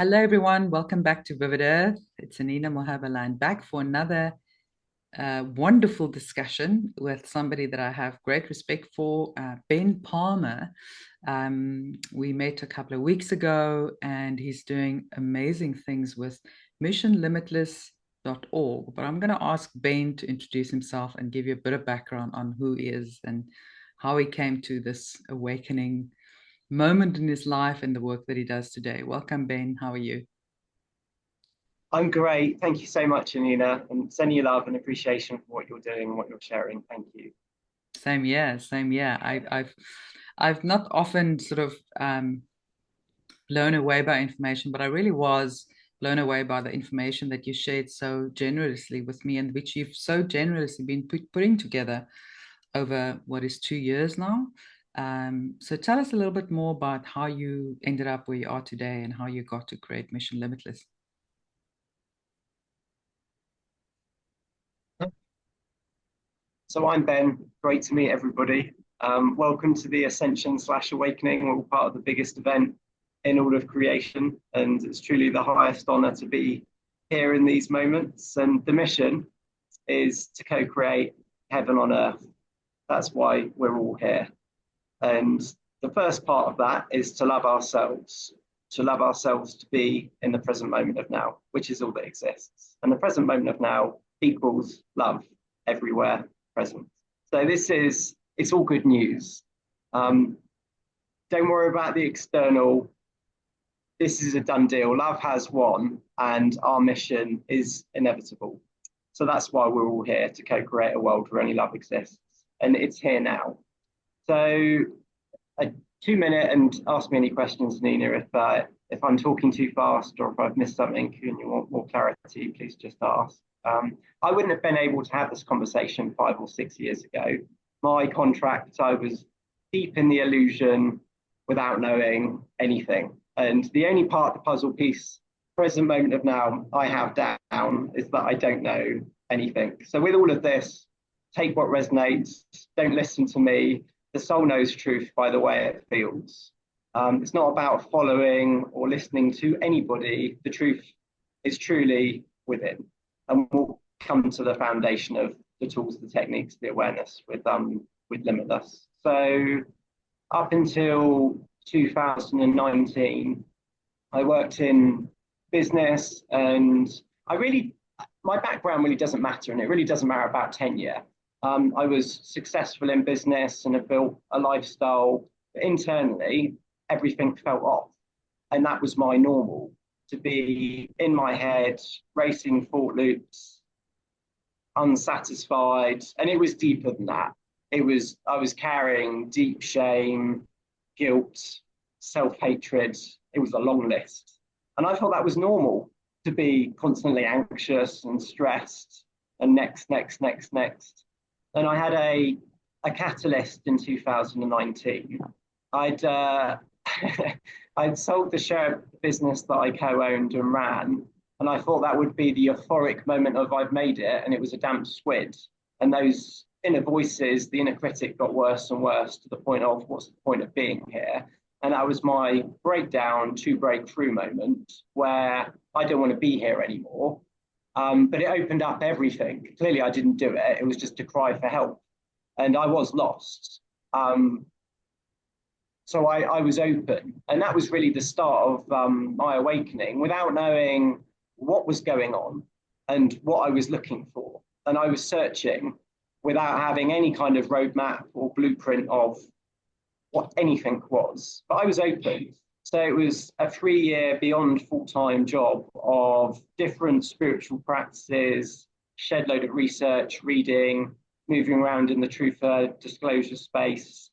Hello, everyone. Welcome back to Vivid Earth. It's Anina Malherbe-Lan back for another wonderful discussion with somebody that I have great respect for, Ben Palmer. We met a couple of weeks ago, and he's doing amazing things with missionlimitless.org. But I'm going to ask Ben to introduce himself and give you a bit of background on who he is and how he came to this awakening moment in his life and the work that he does today. Welcome, Ben. How are you? I'm great. Thank you so much, Anina, and sending you love and appreciation for what you're doing and what you're sharing. Thank you. Same, yeah, same, yeah. I've not often sort of blown away by information, but I really was blown away by the information that you shared so generously with me, and which you've so generously been putting together over what is 2 years now. So tell us a little bit more about how you ended up where you are today and how you got to create Mission Limitless. So I'm Ben. Great to meet everybody. Welcome to the Ascension/Awakening. We're all part of the biggest event in all of creation, and it's truly the highest honor to be here in these moments. And the mission is to co-create heaven on earth. That's why we're all here. And the first part of that is to love ourselves to be in the present moment of now, which is all that exists. And the present moment of now equals love everywhere present. So it's all good news. Don't worry about the external. This is a done deal. Love has won, and our mission is inevitable. So that's why we're all here to co-create a world where only love exists. And it's here now. So a 2 minute and ask me any questions, Nina. If I'm talking too fast or if I've missed something and you want more clarity, please just ask. I wouldn't have been able to have this conversation 5 or 6 years ago. My contract, I was deep in the illusion without knowing anything. And the only part, the puzzle piece, present moment of now, I have down is that I don't know anything. So with all of this, take what resonates, don't listen to me. The soul knows truth by the way it feels. It's not about following or listening to anybody. The truth is truly within. And we'll come to the foundation of the tools, the techniques, the awareness with Limitless. So up until 2019, I worked in business, and my background really doesn't matter, and it really doesn't matter about tenure. I was successful in business and have built a lifestyle. But internally, everything felt off. And that was my normal, to be in my head, racing thought loops, unsatisfied. And it was deeper than that. I was carrying deep shame, guilt, self-hatred. It was a long list. And I thought that was normal, to be constantly anxious and stressed and next. And I had a catalyst in 2019. I'd I'd sold the share business that I co-owned and ran, and I thought that would be the euphoric moment of I've made it, and it was a damp squid. And those inner voices, the inner critic, got worse and worse to the point of what's the point of being here? And that was my breakdown to breakthrough moment where I don't want to be here anymore. But it opened up everything. Clearly, I didn't do it. It was just a cry for help. And I was lost. So I was open. And that was really the start of my awakening without knowing what was going on and what I was looking for. And I was searching without having any kind of roadmap or blueprint of what anything was. But I was open. So it was a 3 year beyond full-time job of different spiritual practices, shed load of research, reading, moving around in the truth disclosure space.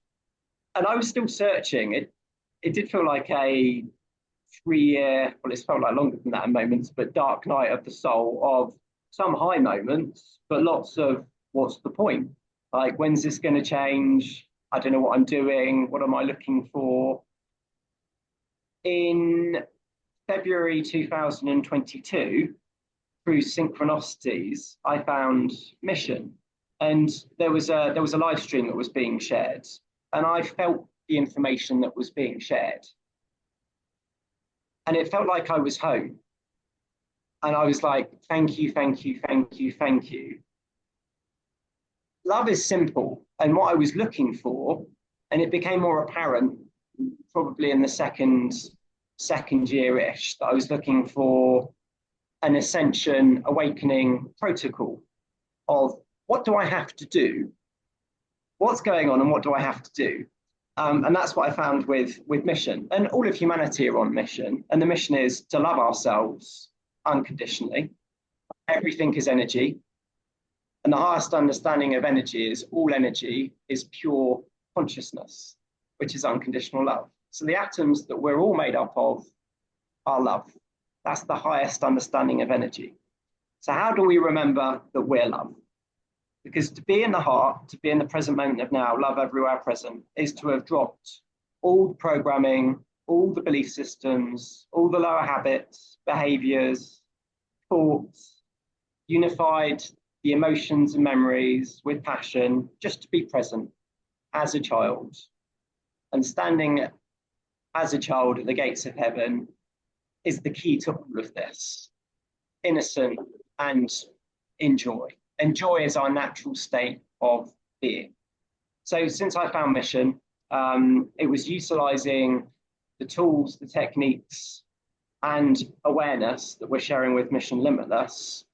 And I was still searching. It did feel like a 3 year, well, it's felt like longer than that in moments, but dark night of the soul of some high moments, but lots of what's the point? Like, when's this going to change? I don't know what I'm doing. What am I looking for? In February 2022, through synchronicities, I found Mission, and there was a live stream that was being shared, and I felt the information that was being shared. And it felt like I was home. And I was like, thank you, thank you, thank you, thank you. Love is simple. And what I was looking for, and it became more apparent probably in the second year-ish, that I was looking for an ascension awakening protocol of what do I have to do? What's going on and what do I have to do? And that's what I found with Mission. And all of humanity are on mission. And the mission is to love ourselves unconditionally. Everything is energy. And the highest understanding of energy is all energy is pure consciousness, which is unconditional love. So the atoms that we're all made up of are love. That's the highest understanding of energy. So how do we remember that we're love? Because to be in the heart, to be in the present moment of now, love everywhere present, is to have dropped all the programming, all the belief systems, all the lower habits, behaviors, thoughts, unified the emotions and memories with passion, just to be present as a child. And standing as a child at the gates of heaven is the key to all of this. Innocent and enjoy. And joy is our natural state of being. So since I found Mission, it was utilizing the tools, the techniques, and awareness that we're sharing with Mission Limitless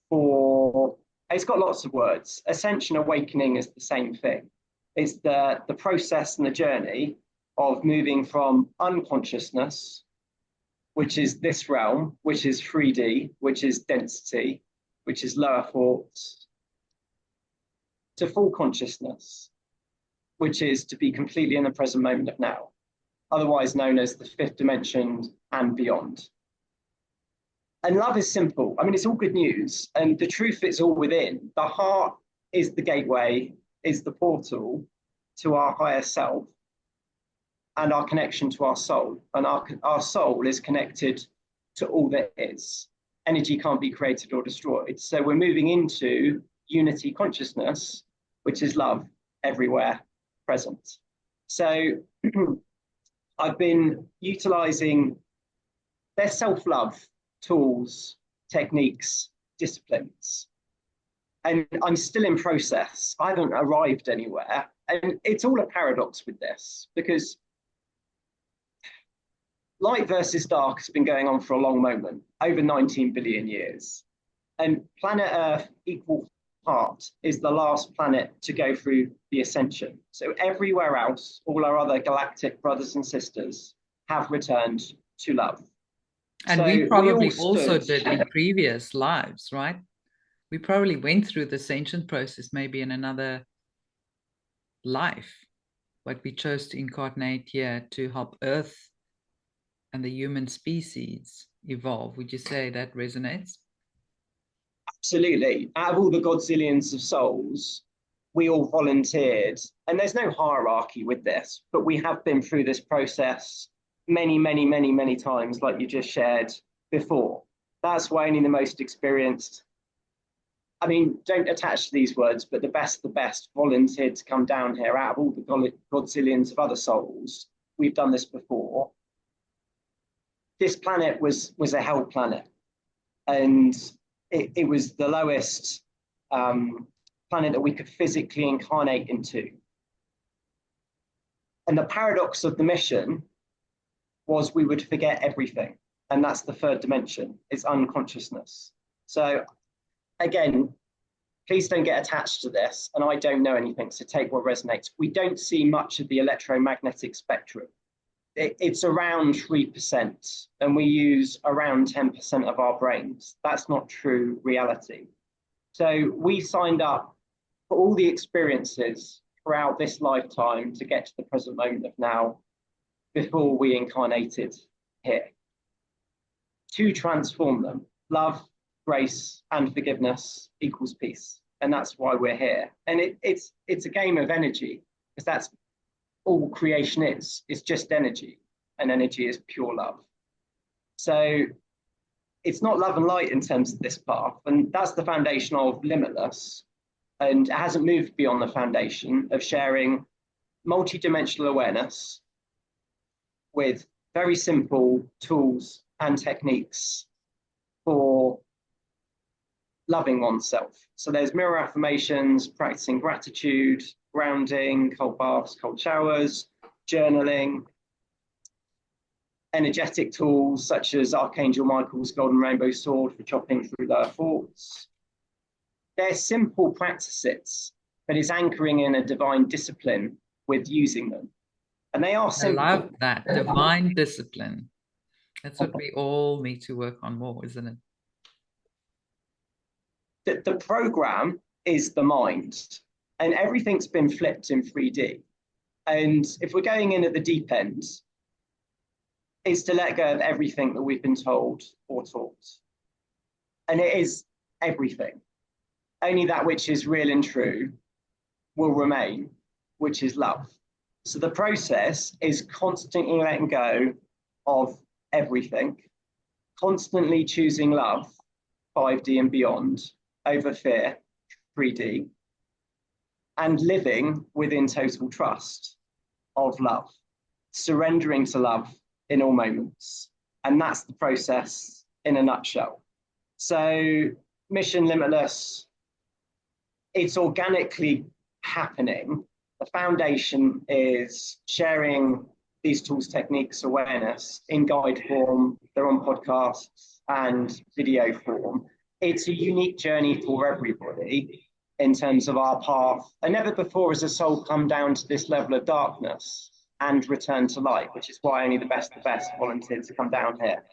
for, it's got lots of words. Ascension awakening is the same thing. It's the process and the journey of moving from unconsciousness, which is this realm, which is 3D, which is density, which is lower thoughts, to full consciousness, which is to be completely in the present moment of now, otherwise known as the fifth dimension and beyond. And love is simple. I mean, it's all good news. And the truth is all within. The heart is the gateway, is the portal to our higher self and our connection to our soul. And our soul is connected to all that is. Energy can't be created or destroyed. So we're moving into unity consciousness, which is love everywhere present. So I've been utilizing their self-love tools, techniques, disciplines. And I'm still in process. I haven't arrived anywhere. And it's all a paradox with this, because light versus dark has been going on for a long moment, over 19 billion years. And planet Earth equal heart is the last planet to go through the ascension. So everywhere else, all our other galactic brothers and sisters have returned to love. And so we probably also stood... did in previous lives, right? We probably went through the ascension process maybe in another life, but we chose to incarnate here to help Earth and the human species evolve. Would you say that resonates? Absolutely. Out of all the godzillions of souls, we all volunteered. And there's no hierarchy with this, but we have been through this process many, many, many, many times, like you just shared before. That's why only the most experienced, I mean, don't attach to these words, but the best volunteered to come down here out of all the godzillions of other souls. We've done this before. This planet was a hell planet. And it was the lowest planet that we could physically incarnate into. And the paradox of the mission was we would forget everything. And that's the third dimension, it's unconsciousness. So again, please don't get attached to this. And I don't know anything, so take what resonates. We don't see much of the electromagnetic spectrum. It's around 3%, and we use around 10% of our brains. That's not true reality. So we signed up for all the experiences throughout this lifetime to get to the present moment of now before we incarnated here, to transform them. Love, grace, and forgiveness equals peace. And that's why we're here. And it's a game of energy, because that's all creation is. It's just energy, and energy is pure love. So it's not love and light in terms of this path, and that's the foundation of Limitless. And it hasn't moved beyond the foundation of sharing multi-dimensional awareness with very simple tools, and techniques for loving oneself. So there's mirror affirmations, practicing gratitude, grounding, cold baths, cold showers, journaling, energetic tools such as Archangel Michael's Golden Rainbow Sword for chopping through lower thoughts. They're simple practices, but it's anchoring in a divine discipline with using them. And they are simple. I love that. Divine discipline. That's what we all need to work on more, isn't it? The program is the mind, and everything's been flipped in 3D. And if we're going in at the deep end, is to let go of everything that we've been told or taught. And it is everything. Only that which is real and true will remain, which is love. So the process is constantly letting go of everything, constantly choosing love, 5D and beyond, over fear, 3D, and living within total trust of love, surrendering to love in all moments. And that's the process in a nutshell. So Mission Limitless, it's organically happening. The foundation is sharing these tools, techniques, awareness in guide form. They're on podcasts and video form. It's a unique journey for everybody in terms of our path. And never before has a soul come down to this level of darkness and return to light, which is why only the best volunteered to come down here.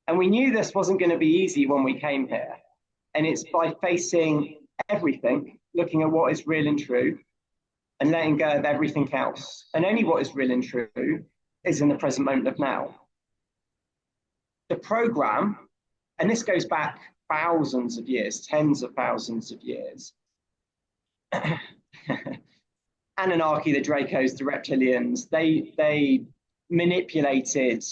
And we knew this wasn't going to be easy when we came here. And it's by facing everything, looking at what is real and true, and letting go of everything else. And only what is real and true is in the present moment of now. The program, and this goes back thousands of years, tens of thousands of years. Anunnaki, the Dracos, the reptilians, they manipulated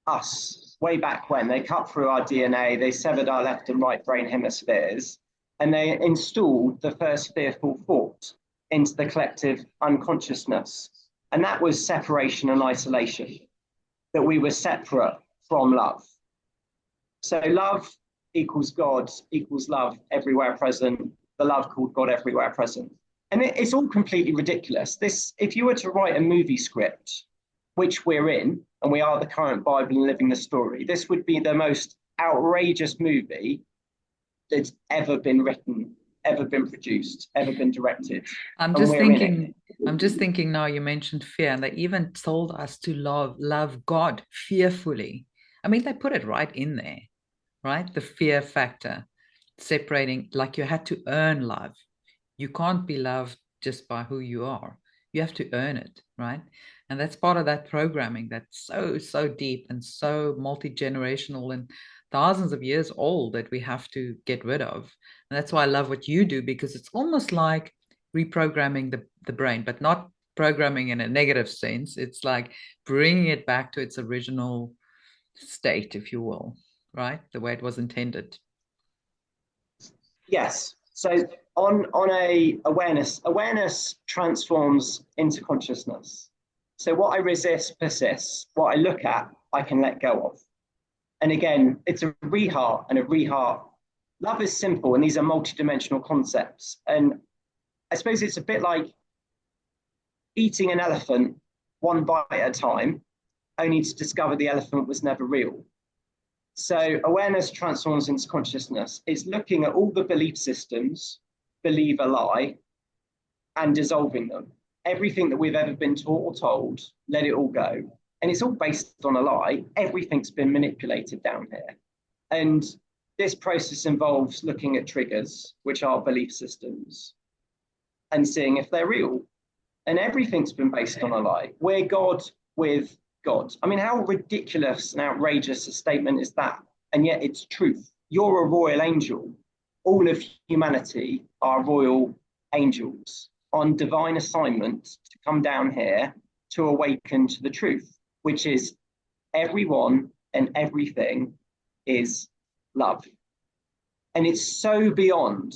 us way back when. They cut through our DNA, they severed our left and right brain hemispheres, and they installed the first fearful thought into the collective unconsciousness. And that was separation and isolation, that we were separate from love. So love equals God equals love everywhere present, the love called God everywhere present. And it's all completely ridiculous. This, if you were to write a movie script, which we're in, and we are the current Bible and living the story, this would be the most outrageous movie that's ever been written, ever been produced, ever been directed. I'm just thinking now, you mentioned fear, and they even told us to love God fearfully. I mean, they put it right in there, right? The fear factor, separating, like you had to earn love. You can't be loved just by who you are. You have to earn it, right? And that's part of that programming that's so deep and so multi-generational and thousands of years old that we have to get rid of. And that's why I love what you do, because it's almost like reprogramming the brain, but not programming in a negative sense. It's like bringing it back to its original state, if you will, right? The way it was intended. Yes. So on a awareness transforms into consciousness. So what I resist persists. What I look at, I can let go of. And again, it's a reheart and a reheart. Love is simple, and these are multidimensional concepts. And I suppose it's a bit like eating an elephant one bite at a time, only to discover the elephant was never real. So awareness transforms into consciousness. It's looking at all the belief systems, believe a lie, and dissolving them. Everything that we've ever been taught or told, let it all go. And it's all based on a lie. Everything's been manipulated down here. And this process involves looking at triggers, which are belief systems, and seeing if they're real. And everything's been based on a lie. We're God with God. I mean, how ridiculous and outrageous a statement is that? And yet it's truth. You're a royal angel. All of humanity are royal angels on divine assignment to come down here to awaken to the truth, which is everyone and everything is love. And it's so beyond,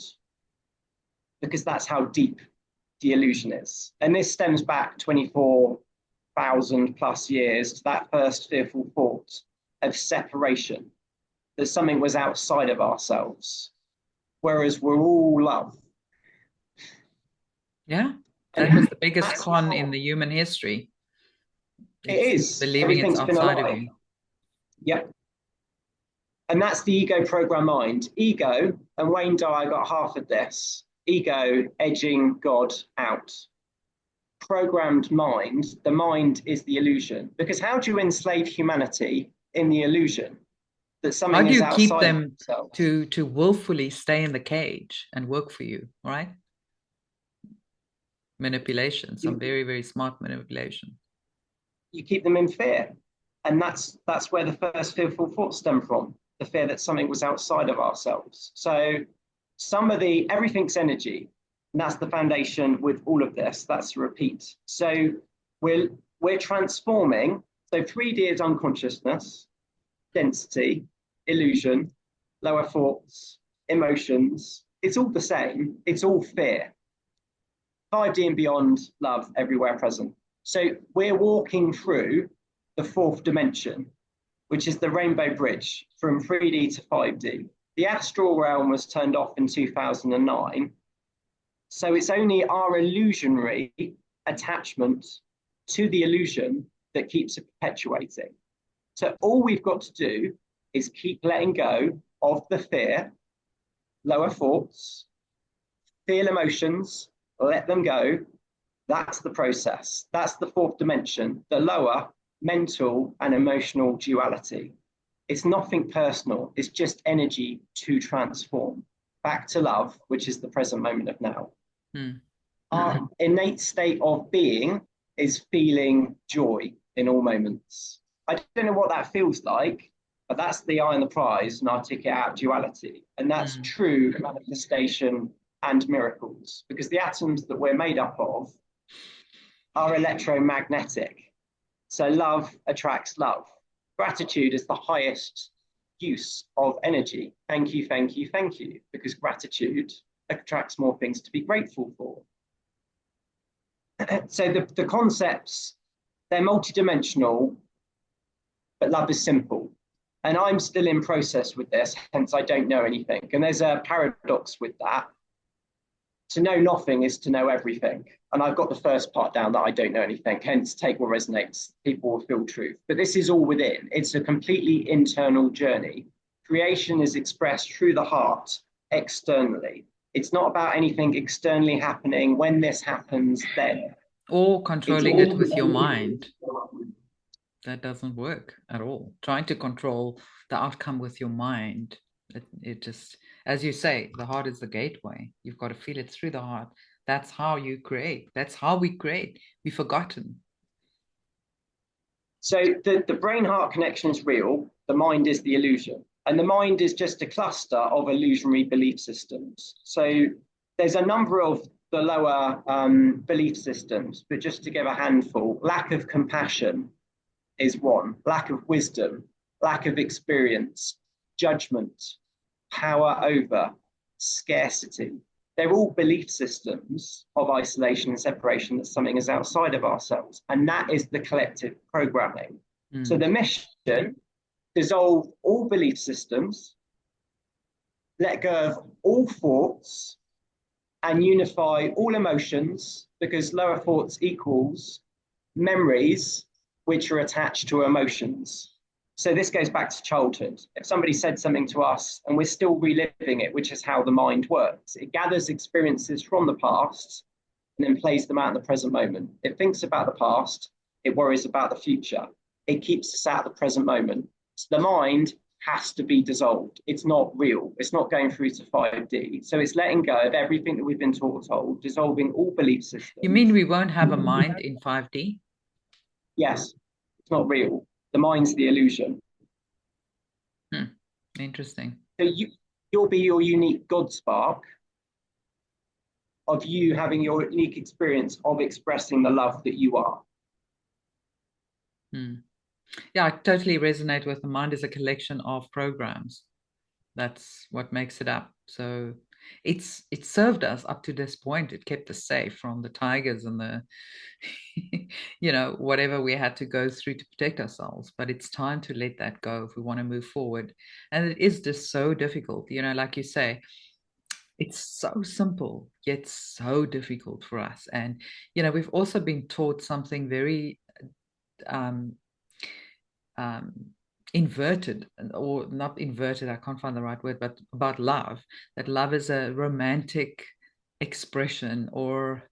because that's how deep the illusion is. And this stems back 24 thousand plus years to that first fearful thought of separation, that something was outside of ourselves, whereas we're all love. Yeah, And that was the biggest that's con in how the human history. it It's is. believing it's Everything's been a outside of lie. you. Yep. And that's the ego program mind. Ego, and Wayne Dyer got half of this, ego edging God out. Programmed mind, the mind is the illusion. Because how do you enslave humanity in the illusion that How something do is you keep outside of them themselves? to willfully stay in the cage and work for you, right? Manipulation, some You, very, very smart manipulation. you keep them in fear. And that's where the first fearful thoughts stem from, the fear that something was outside of ourselves. So some of the everything's energy, and that's the foundation with all of this. That's a repeat. So we're transforming. So 3D is unconsciousness, density, illusion, lower thoughts, emotions. It's all the same. It's all fear. 5D and beyond, love, everywhere present. So we're walking through the fourth dimension, which is the rainbow bridge from 3D to 5D. The astral realm was turned off in 2009. So it's only our illusionary attachment to the illusion that keeps it perpetuating. So all we've got to do is keep letting go of the fear, lower thoughts, feel emotions, let them go. That's the process. That's the fourth dimension, the lower mental and emotional duality. It's nothing personal. It's just energy to transform back to love, which is the present moment of now. Our innate state of being is feeling joy in all moments. I don't know what that feels like, but that's the eye on the prize, and I take it out duality. And that's true manifestation and miracles, because the atoms that we're made up of are electromagnetic. So love attracts love. Gratitude is the highest use of energy. Thank you, thank you, thank you, because gratitude attracts more things to be grateful for. So the concepts, they're multidimensional, but love is simple. And I'm still in process with this, hence I don't know anything. And there's a paradox with that. To know nothing is to know everything. And I've got the first part down that I don't know anything, hence take what resonates, people will feel truth. But this is all within. It's a completely internal journey. Creation is expressed through the heart externally. It's not about anything externally happening. When this happens, then. Or controlling it with your mind. That doesn't work at all. Trying to control the outcome with your mind, it just, as you say, the heart is the gateway. You've got to feel it through the heart. That's how you create. That's how we create. We've forgotten. So the brain-heart connection is real. The mind is the illusion. And the mind is just a cluster of illusionary belief systems. So there's a number of the lower belief systems, but just to give a handful, lack of compassion is one, lack of wisdom, lack of experience, judgment, power over, scarcity. They're all belief systems of isolation and separation, that something is outside of ourselves. And that is the collective programming. So the mission, dissolve all belief systems, let go of all thoughts, and unify all emotions, because lower thoughts equals memories which are attached to emotions. So this goes back to childhood. If somebody said something to us and we're still reliving it, which is how the mind works, it gathers experiences from the past and then plays them out in the present moment. It thinks about the past, it worries about the future. It keeps us out of the present moment. So the mind has to be dissolved. It's not real. It's not going through to 5D. So it's letting go of everything that we've been taught or told, dissolving all belief systems. You mean we won't have a mind in 5D? Yes, it's not real. The mind's the illusion. Interesting. So you'll be your unique God spark of you having your unique experience of expressing the love that you are. Yeah, I totally resonate with the mind is a collection of programs. That's what makes it up. So it served us up to this point. It kept us safe from the tigers and the whatever we had to go through to protect ourselves. But it's time to let that go if we want to move forward. And it is just so difficult, like you say, it's so simple, yet so difficult for us. And, we've also been taught something very um, um, inverted, or not inverted, I can't find the right word, but about love, that love is a romantic expression, or,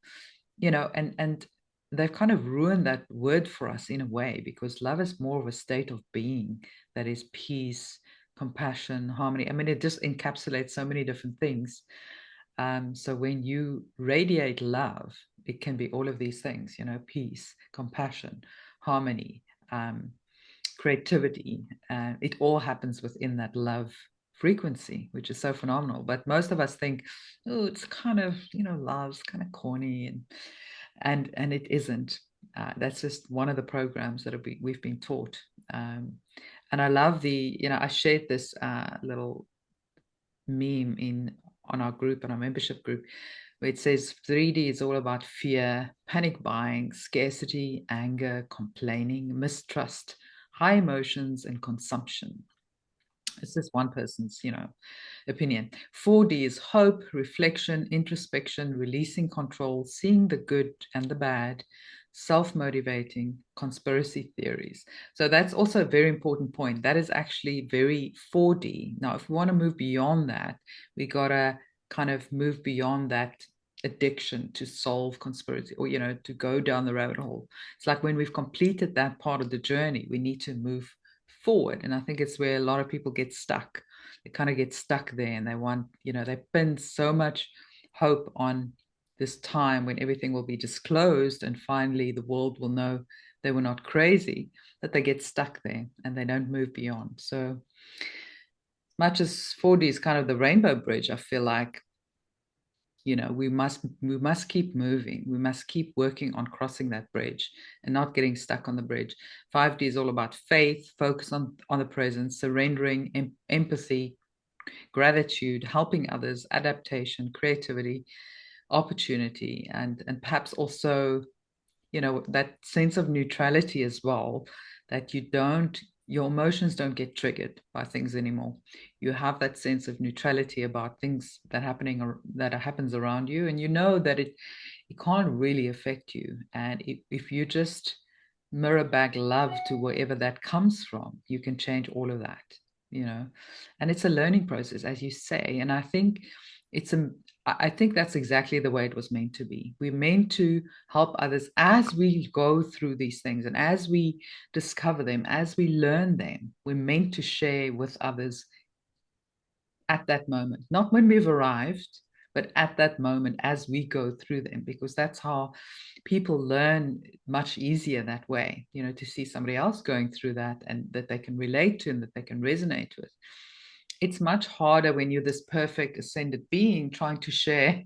and they've kind of ruined that word for us in a way, because love is more of a state of being that is peace, compassion, harmony. I mean, it just encapsulates so many different things. So when you radiate love, it can be all of these things, peace, compassion, harmony, creativity. It all happens within that love frequency, which is so phenomenal. But most of us think, oh, it's kind of, love's kind of corny, and it isn't. That's just one of the programs that we've been taught. And I love I shared this little meme on our group, on our membership group, where it says 3D is all about fear, panic buying, scarcity, anger, complaining, mistrust, high emotions, and consumption. It's just one person's, opinion. 4D is hope, reflection, introspection, releasing control, seeing the good and the bad, self-motivating, conspiracy theories. So that's also a very important point. That is actually very 4D. Now, if we want to move beyond that, we got to kind of move beyond that addiction to solve conspiracy, or, to go down the rabbit hole. It's like when we've completed that part of the journey, we need to move forward. And I think it's where a lot of people get stuck. They kind of get stuck there, and they want, they pin so much hope on this time when everything will be disclosed and finally the world will know they were not crazy, that they get stuck there and they don't move beyond. So much as 4D is kind of the rainbow bridge, I feel like, we must keep moving. We must keep working on crossing that bridge and not getting stuck on the bridge. 5D is all about faith, focus on the present, surrendering, empathy, gratitude, helping others, adaptation, creativity, opportunity, and perhaps also, that sense of neutrality as well, that your emotions don't get triggered by things anymore. You have that sense of neutrality about things that happens around you, and that it can't really affect you. And if you just mirror back love to wherever that comes from, you can change all of that. And it's a learning process, as you say. And I think I think that's exactly the way it was meant to be. We're meant to help others as we go through these things, and as we discover them, as we learn them. We're meant to share with others at that moment, not when we've arrived, but at that moment as we go through them, because that's how people learn much easier that way, to see somebody else going through that, and that they can relate to and that they can resonate with. It's much harder when you're this perfect ascended being trying to share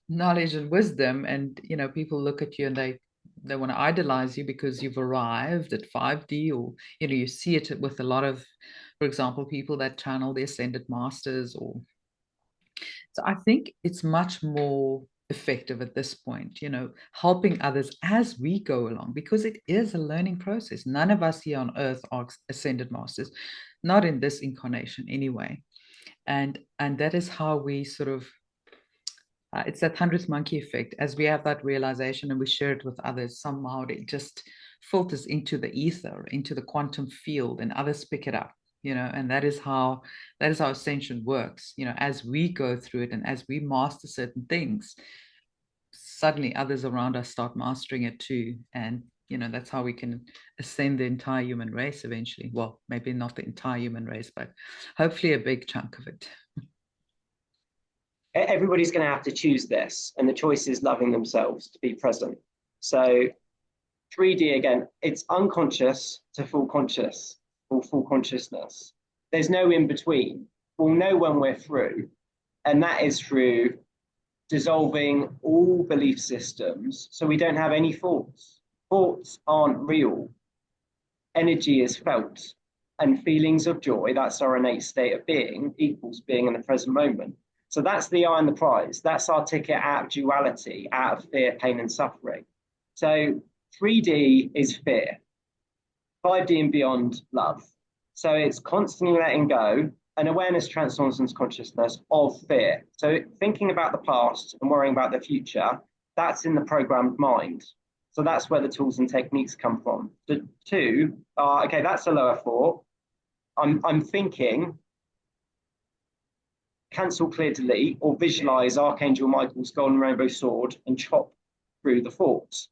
knowledge and wisdom, and people look at you and they want to idolize you because you've arrived at 5D, or you see it with a lot of, for example, people that channel the ascended masters. Or so I think it's much more effective at this point, helping others as we go along, because it is a learning process. None of us here on earth are ascended masters, not in this incarnation anyway. And that is how we sort of, it's that 100th monkey effect. As we have that realization and we share it with others, somehow it just filters into the ether, into the quantum field, and others pick it up, and that is how ascension works. As we go through it and as we master certain things, suddenly others around us start mastering it too. And that's how we can ascend the entire human race eventually. Well, maybe not the entire human race, but hopefully a big chunk of it. Everybody's going to have to choose this, and the choice is loving themselves, to be present. So 3D, again, it's unconscious to full conscious, or full consciousness. There's no in between. We'll know when we're through, and that is through dissolving all belief systems, so we don't have any thoughts. Thoughts aren't real. Energy is felt, and feelings of joy, that's our innate state of being, equals being in the present moment. So that's the eye and the prize. That's our ticket out of duality, out of fear, pain, and suffering. So 3D is fear, 5D and beyond, love. So it's constantly letting go, and awareness transforms into consciousness of fear. So thinking about the past and worrying about the future, that's in the programmed mind. So that's where the tools and techniques come from. The two are, okay, that's a lower thought. I'm thinking, cancel, clear, delete, or visualize Archangel Michael's golden rainbow sword and chop through the thoughts.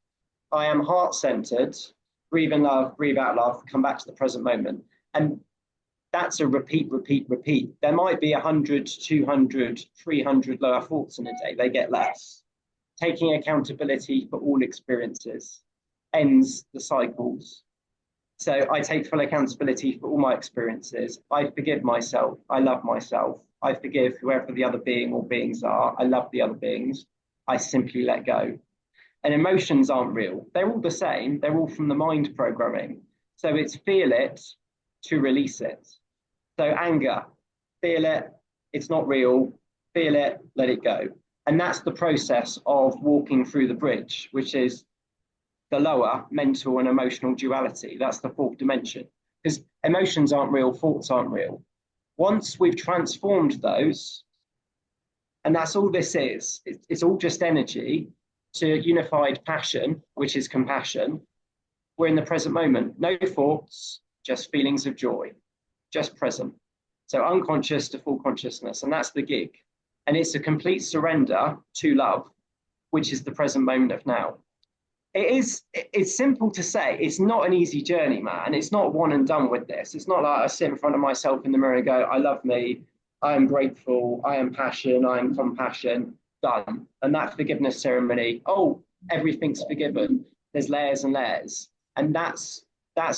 I am heart-centered, breathe in love, breathe out love, come back to the present moment. And that's a repeat, repeat, repeat. There might be 100, 200, 300 lower thoughts in a day. They get less. Taking accountability for all experiences ends the cycles. So I take full accountability for all my experiences. I forgive myself. I love myself. I forgive whoever the other being or beings are. I love the other beings. I simply let go. And emotions aren't real. They're all the same. They're all from the mind programming. So it's feel it to release it. So anger, feel it. It's not real. Feel it, let it go. And that's the process of walking through the bridge, which is the lower mental and emotional duality. That's the fourth dimension. Because emotions aren't real, thoughts aren't real. Once we've transformed those, and that's all this is, it's all just energy, to unified passion, which is compassion, we're in the present moment. No thoughts, just feelings of joy, just present. So unconscious to full consciousness, and that's the gig. And it's a complete surrender to love, which is the present moment of now. It's simple to say. It's not an easy journey, man. It's not one and done with this. It's not like I sit in front of myself in the mirror and go, I love me, I am grateful, I am passion, I am compassion, done. And that forgiveness ceremony, oh, everything's forgiven. There's layers and layers. And that's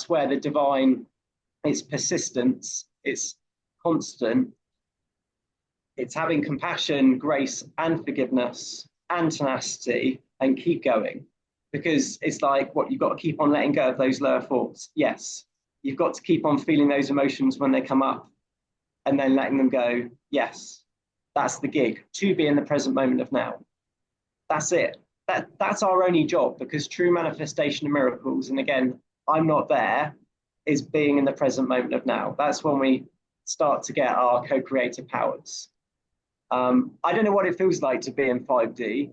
where the divine, it's persistence, it's constant, it's having compassion, grace, and forgiveness, and tenacity, and keep going. Because it's like, what, you've got to keep on letting go of those lower thoughts. Yes. You've got to keep on feeling those emotions when they come up and then letting them go. Yes. That's the gig, to be in the present moment of now. That's it. That's our only job, because true manifestation of miracles, and again, I'm not there, is being in the present moment of now. That's when we start to get our co-creative powers. I don't know what it feels like to be in 5D.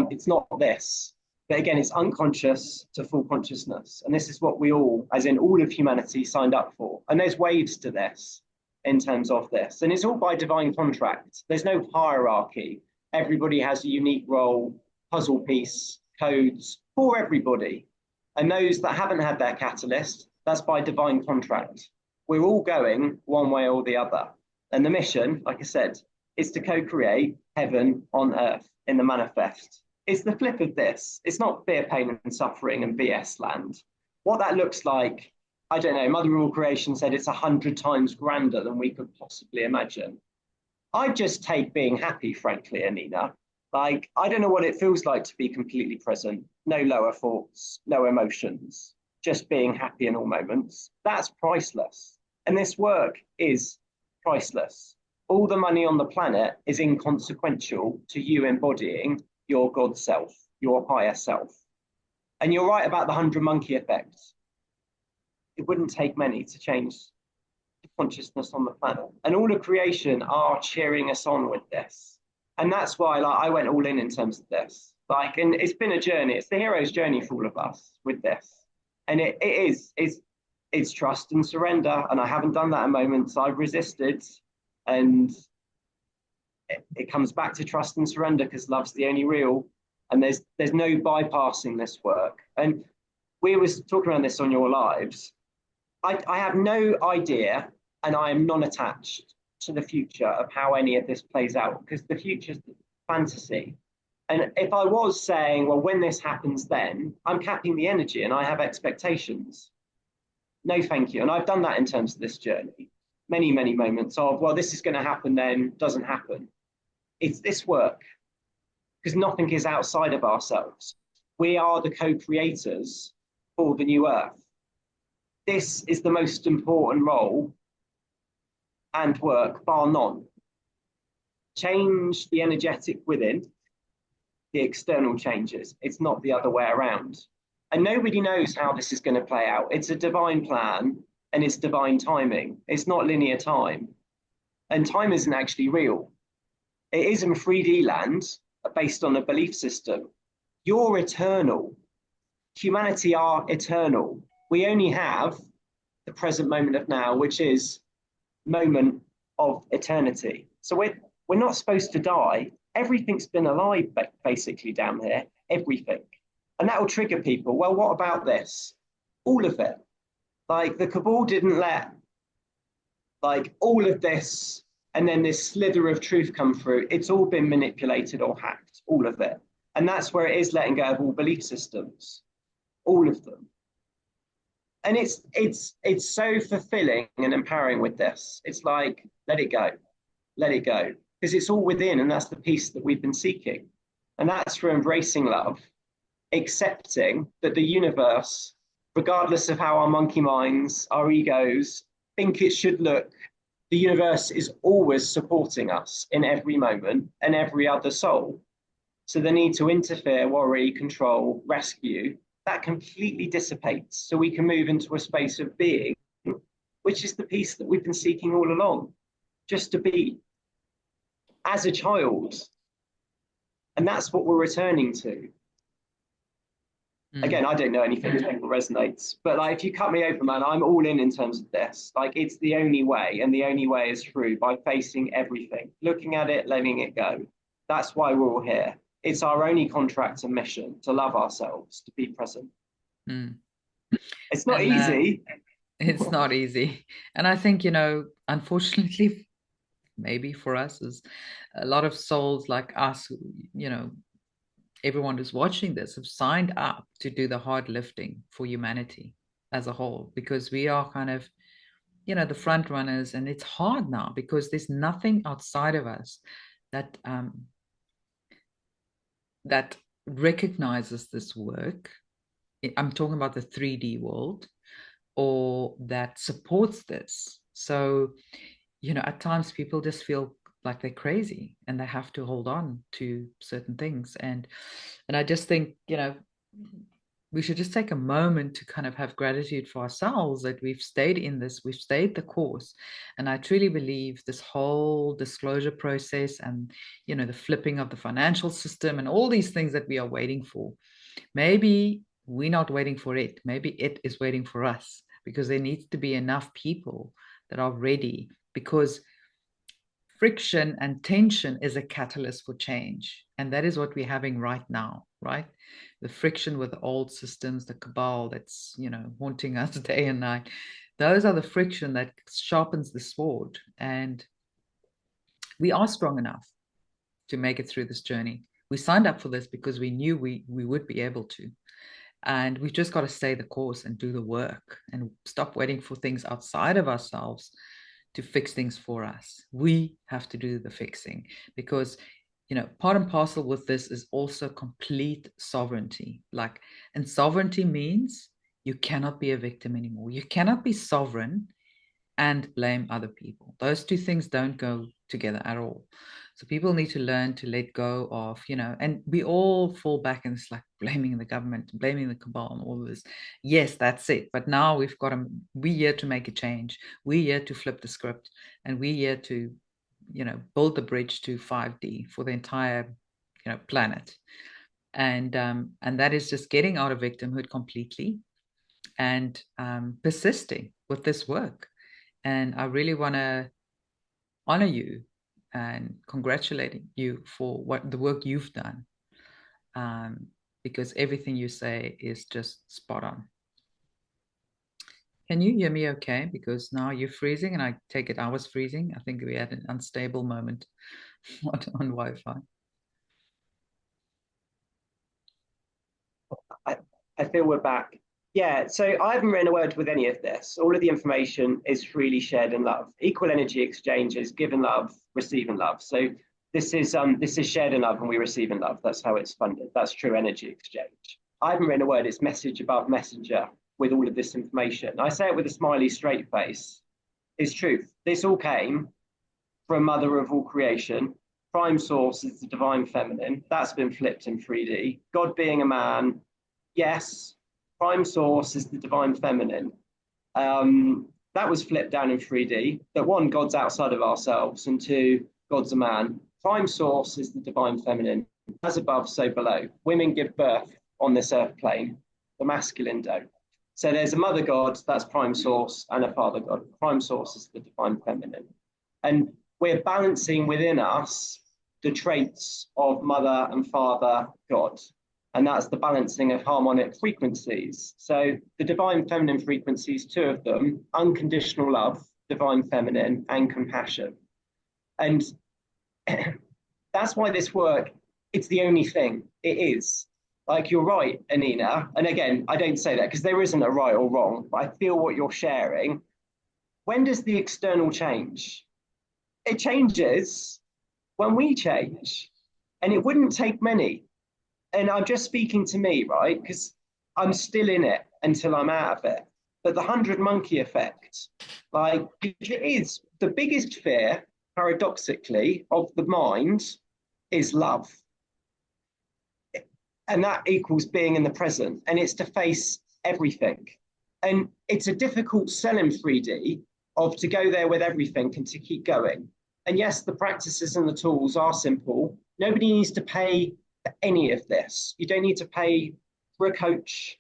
It's not this. But again, it's unconscious to full consciousness. And this is what we all, as in all of humanity, signed up for. And there's waves to this in terms of this. And it's all by divine contract. There's no hierarchy. Everybody has a unique role, puzzle piece, codes for everybody. And those that haven't had their catalyst, that's by divine contract. We're all going one way or the other. And the mission, like I said, is to co-create heaven on earth in the manifest. It's the flip of this. It's not fear, pain, and suffering and BS land. What that looks like, I don't know. Mother of all creation said it's 100 times grander than we could possibly imagine. I just take being happy, frankly, Anina. Like, I don't know what it feels like to be completely present. No lower thoughts, no emotions, just being happy in all moments. That's priceless. And this work is priceless. All the money on the planet is inconsequential to you embodying your God self, your higher self. And you're right about the 100 monkey effect. It wouldn't take many to change the consciousness on the planet. And all of creation are cheering us on with this. And that's why, like, I went all in terms of this. Like, and it's been a journey. It's the hero's journey for all of us with this. And it's trust and surrender. And I haven't done that in moments. I've resisted. And it comes back to trust and surrender, because love's the only real. And there's no bypassing this work. And we were talking around this on your lives. I have no idea, and I am non-attached to the future of how any of this plays out, because the future's fantasy. And if I was saying, well, when this happens, then I'm capping the energy and I have expectations. No, thank you. And I've done that in terms of this journey. Many, many moments of, well, this is going to happen, then doesn't happen. It's this work, because nothing is outside of ourselves. We are the co-creators for the new earth. This is the most important role and work, bar none. Change the energetic within, the external changes. It's not the other way around. And nobody knows how this is going to play out. It's a divine plan and it's divine timing. It's not linear time. And time isn't actually real. It is in 3D land based on a belief system. You're eternal. Humanity are eternal. We only have the present moment of now, which is moment of eternity. So we're not supposed to die. Everything's been alive basically down here, everything. And that will trigger people. Well, what about this? All of it. Like the cabal didn't let like all of this and then this slither of truth come through. It's all been manipulated or hacked, all of it. And that's where it is letting go of all belief systems, all of them. And it's so fulfilling and empowering with this. It's like, let it go, because it's all within, and that's the peace that we've been seeking. And that's for embracing love, accepting that the universe, regardless of how our monkey minds, our egos think it should look, the universe is always supporting us in every moment and every other soul. So the need to interfere, worry, control, rescue, that completely dissipates. So we can move into a space of being, which is the peace that we've been seeking all along, just to be as a child. And that's what we're returning to. Again, I don't know anything that resonates, but like if you cut me open, man, I'm all in terms of this. Like it's the only way, and the only way is through by facing everything, looking at it, letting it go. That's why we're all here. It's our only contract and mission to love ourselves, to be present. It's not easy. It's not easy. And I think, unfortunately, maybe for us, is a lot of souls like us, everyone who's watching this have signed up to do the hard lifting for humanity as a whole, because we are kind of, the front runners, and it's hard now because there's nothing outside of us that that recognizes this work. I'm talking about the 3D world, or that supports this. So, at times people just feel like they're crazy and they have to hold on to certain things. And I just think, we should just take a moment to kind of have gratitude for ourselves that we've stayed in this, we've stayed the course. And I truly believe this whole disclosure process and, the flipping of the financial system and all these things that we are waiting for, maybe we're not waiting for it. Maybe it is waiting for us, because there needs to be enough people that are ready, because friction and tension is a catalyst for change. And that is what we're having right now, right? The friction with the old systems, the cabal that's, haunting us day and night. Those are the friction that sharpens the sword. And we are strong enough to make it through this journey. We signed up for this because we knew we would be able to. And we've just got to stay the course and do the work and stop waiting for things outside of ourselves to fix things for us. We have to do the fixing, because, part and parcel with this is also complete sovereignty. And sovereignty means you cannot be a victim anymore. You cannot be sovereign and blame other people. Those two things don't go together at all. So people need to learn to let go of, and we all fall back and it's like blaming the government, blaming the cabal and all of this. Yes, that's it. But now we're here to make a change. We're here to flip the script, and we're here to, build the bridge to 5D for the entire, planet. And that is just getting out of victimhood completely and persisting with this work. And I really want to honor you and congratulating you for the work you've done, because everything you say is just spot on. Can you hear me okay? Because now you're freezing, and I take it I was freezing. I think we had an unstable moment on Wi-Fi. I feel we're back. Yeah, so I haven't written a word with any of this. All of the information is freely shared in love. Equal energy exchanges, given love, receiving love. So this is shared in love, and we receive in love. That's how it's funded. That's true energy exchange. I haven't written a word. It's message above messenger with all of this information. I say it with a smiley, straight face. It's truth. This all came from Mother of all creation. Prime source is the divine feminine. That's been flipped in 3D. God being a man, yes. Prime source is the divine feminine. That was flipped down in 3D, that one, God's outside of ourselves, and two, God's a man. Prime source is the divine feminine. As above, so below. Women give birth on this earth plane, the masculine don't. So there's a mother God, that's prime source, and a father God. Prime source is the divine feminine. And we're balancing within us the traits of mother and father God. And that's the balancing of harmonic frequencies. So the divine feminine frequencies, two of them, unconditional love, divine feminine, and compassion. And that's why this work, it's the only thing. It is. Like, you're right, Anina. And again, I don't say that because there isn't a right or wrong, but I feel what you're sharing. When does the external change? It changes when we change. And it wouldn't take many. And I'm just speaking to me, right? Because I'm still in it until I'm out of it. But the 100 monkey effect, like, it is the biggest fear, paradoxically, of the mind is love. And that equals being in the present. And it's to face everything. And it's a difficult sell in 3D of to go there with everything and to keep going. And yes, the practices and the tools are simple. Nobody needs to pay for any of this. You don't need to pay for a coach,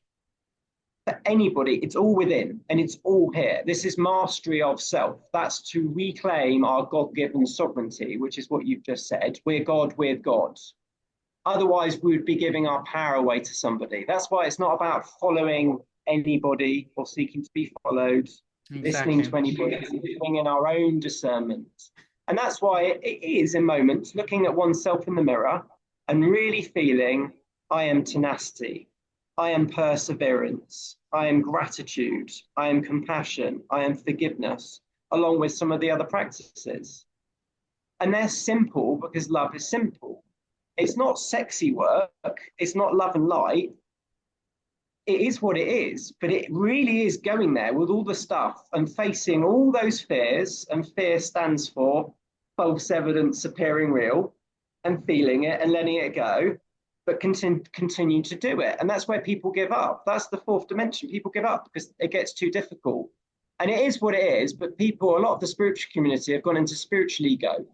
for anybody. It's all within and it's all here. This is mastery of self. That's to reclaim our God-given sovereignty, which is what you've just said. We're God, we're God. Otherwise, we would be giving our power away to somebody. That's why it's not about following anybody or seeking to be followed, listening to anybody, living in our own discernment. And that's why it is, in moments, looking at oneself in the mirror and really feeling, I am tenacity, I am perseverance, I am gratitude, I am compassion, I am forgiveness, along with some of the other practices. And they're simple because love is simple. It's not sexy work. It's not love and light. It is what it is, but it really is going there with all the stuff and facing all those fears. And fear stands for false evidence appearing real, and feeling it and letting it go, but continue to do it. And that's where people give up. That's the fourth dimension. People give up because it gets too difficult. And it is what it is, but people, a lot of the spiritual community have gone into spiritual ego,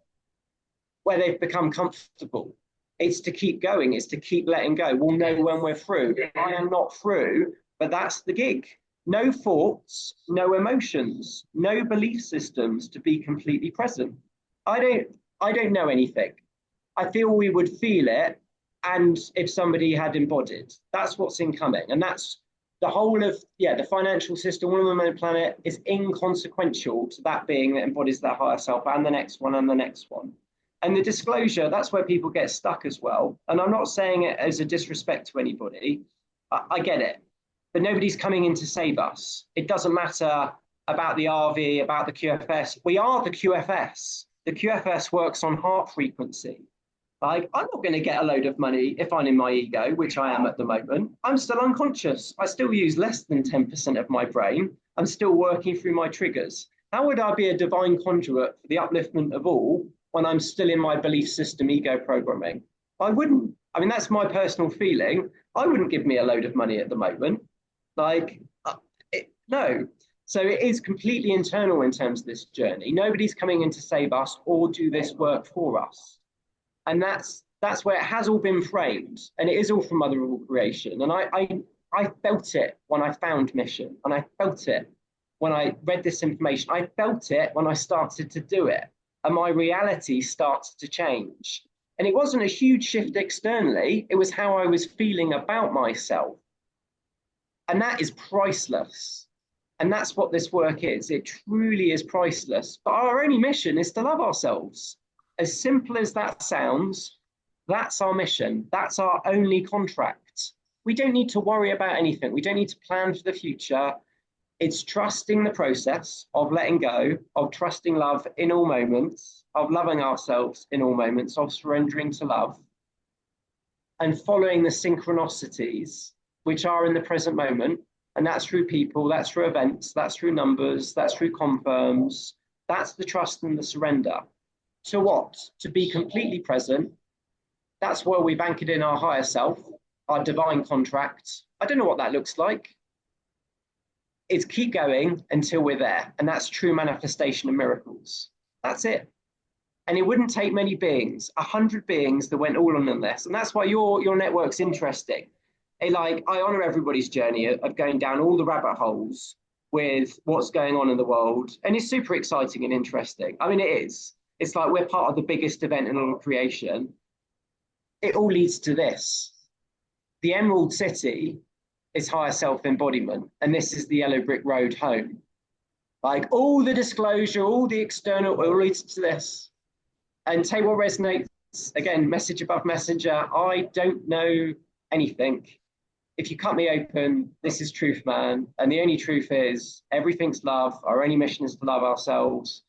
where they've become comfortable. It's to keep going. It's to keep letting go. We'll know when we're through. I am not through, but that's the gig. No thoughts, no emotions, no belief systems to be completely present. I don't know anything. I feel we would feel it, and if somebody had embodied, that's what's incoming. And that's the whole of, the financial system, one on the planet is inconsequential to that being that embodies their higher self, and the next one and the next one. And the disclosure, that's where people get stuck as well. And I'm not saying it as a disrespect to anybody. I get it. But nobody's coming in to save us. It doesn't matter about the RV, about the QFS. We are the QFS. The QFS works on heart frequency. Like, I'm not going to get a load of money if I'm in my ego, which I am at the moment. I'm still unconscious. I still use less than 10% of my brain. I'm still working through my triggers. How would I be a divine conduit for the upliftment of all when I'm still in my belief system ego programming? I wouldn't. I mean, that's my personal feeling. I wouldn't give me a load of money at the moment. Like, no. So it is completely internal in terms of this journey. Nobody's coming in to save us or do this work for us. And that's where it has all been framed. And it is all from Mother of all creation. And I felt it when I found Mission. And I felt it when I read this information. I felt it when I started to do it. And my reality started to change. And it wasn't a huge shift externally. It was how I was feeling about myself. And that is priceless. And that's what this work is. It truly is priceless. But our only mission is to love ourselves. As simple as that sounds, that's our mission. That's our only contract. We don't need to worry about anything. We don't need to plan for the future. It's trusting the process of letting go, of trusting love in all moments, of loving ourselves in all moments, of surrendering to love, and following the synchronicities which are in the present moment. And that's through people, that's through events, that's through numbers, that's through confirms. That's the trust and the surrender. To what? To be completely present. That's where we've anchored in our higher self, our divine contract. I don't know what that looks like. It's keep going until we're there. And that's true manifestation of miracles. That's it. And it wouldn't take many beings, 100 beings that went all on this. And that's why your network's interesting. Like, I honor everybody's journey of going down all the rabbit holes with what's going on in the world. And it's super exciting and interesting. I mean, it is. It's like we're part of the biggest event in all of creation. It all leads to this. The Emerald City is higher self-embodiment. And this is the yellow brick road home. Like, all the disclosure, all the external, it all leads to this. And take what resonates. Again, message above messenger. I don't know anything. If you cut me open, this is truth, man. And the only truth is everything's love. Our only mission is to love ourselves.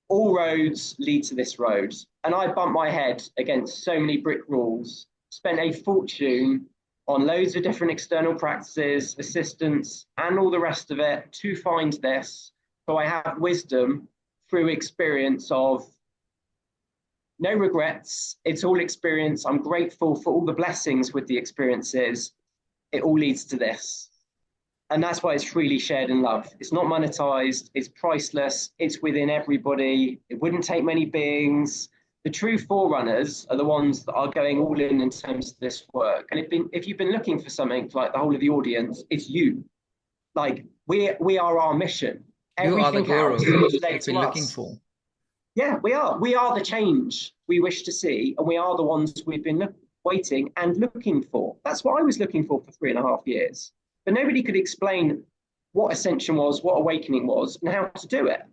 All roads lead to this road. And I bumped my head against so many brick walls, spent a fortune on loads of different external practices, assistance, and all the rest of it to find this. So I have wisdom through experience of no regrets. It's all experience. I'm grateful for all the blessings with the experiences. It all leads to this. And that's why it's freely shared in love. It's not monetized. It's priceless. It's within everybody. It wouldn't take many beings. The true forerunners are the ones that are going all in terms of this work. And if you've been looking for something like the whole of the audience, it's you. Like, we are our mission. You are the guru we've been looking for. Yeah, we are. We are the change we wish to see, and we are the ones we've been waiting and looking for. That's what I was looking for 3.5 years. But nobody could explain what ascension was, what awakening was, and how to do it.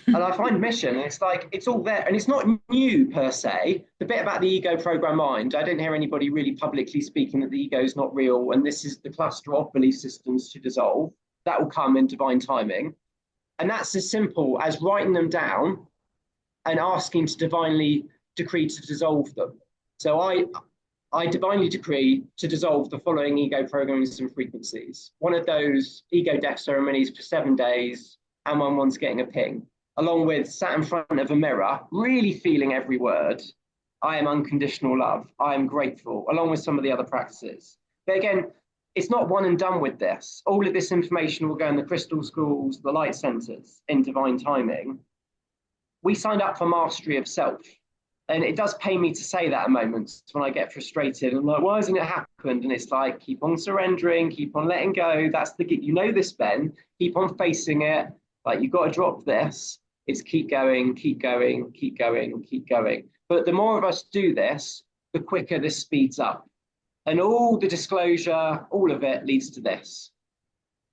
And I find mission, and it's like, it's all there. And it's not new per se. The bit about the ego program mind, I didn't hear anybody really publicly speaking that the ego is not real, and this is the cluster of belief systems to dissolve. That will come in divine timing. And that's as simple as writing them down and asking to divinely decree to dissolve them. So I divinely decree to dissolve the following ego programs and frequencies. One of those ego death ceremonies for 7 days, and when one's getting a ping, along with sat in front of a mirror, really feeling every word. I am unconditional love. I am grateful, along with some of the other practices. But again, it's not one and done with this. All of this information will go in the crystal schools, the light centers in divine timing. We signed up for mastery of self. And it does pain me to say that at moments when I get frustrated. I'm like, why hasn't it happened? And it's like, keep on surrendering, keep on letting go. That's the, you know this, Ben. Keep on facing it. Like, you've got to drop this. It's keep going, keep going, keep going, keep going. But the more of us do this, the quicker this speeds up. And all the disclosure, all of it leads to this.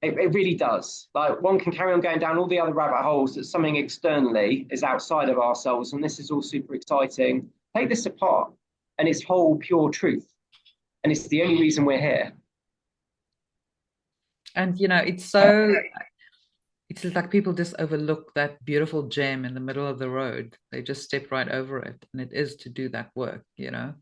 It really does. Like, one can carry on going down all the other rabbit holes that something externally is outside of ourselves. And this is all super exciting. Take this apart and it's whole, pure truth. And it's the only reason we're here. And, you know, it's like people just overlook that beautiful gem in the middle of the road. They just step right over it. And it is to do that work, you know.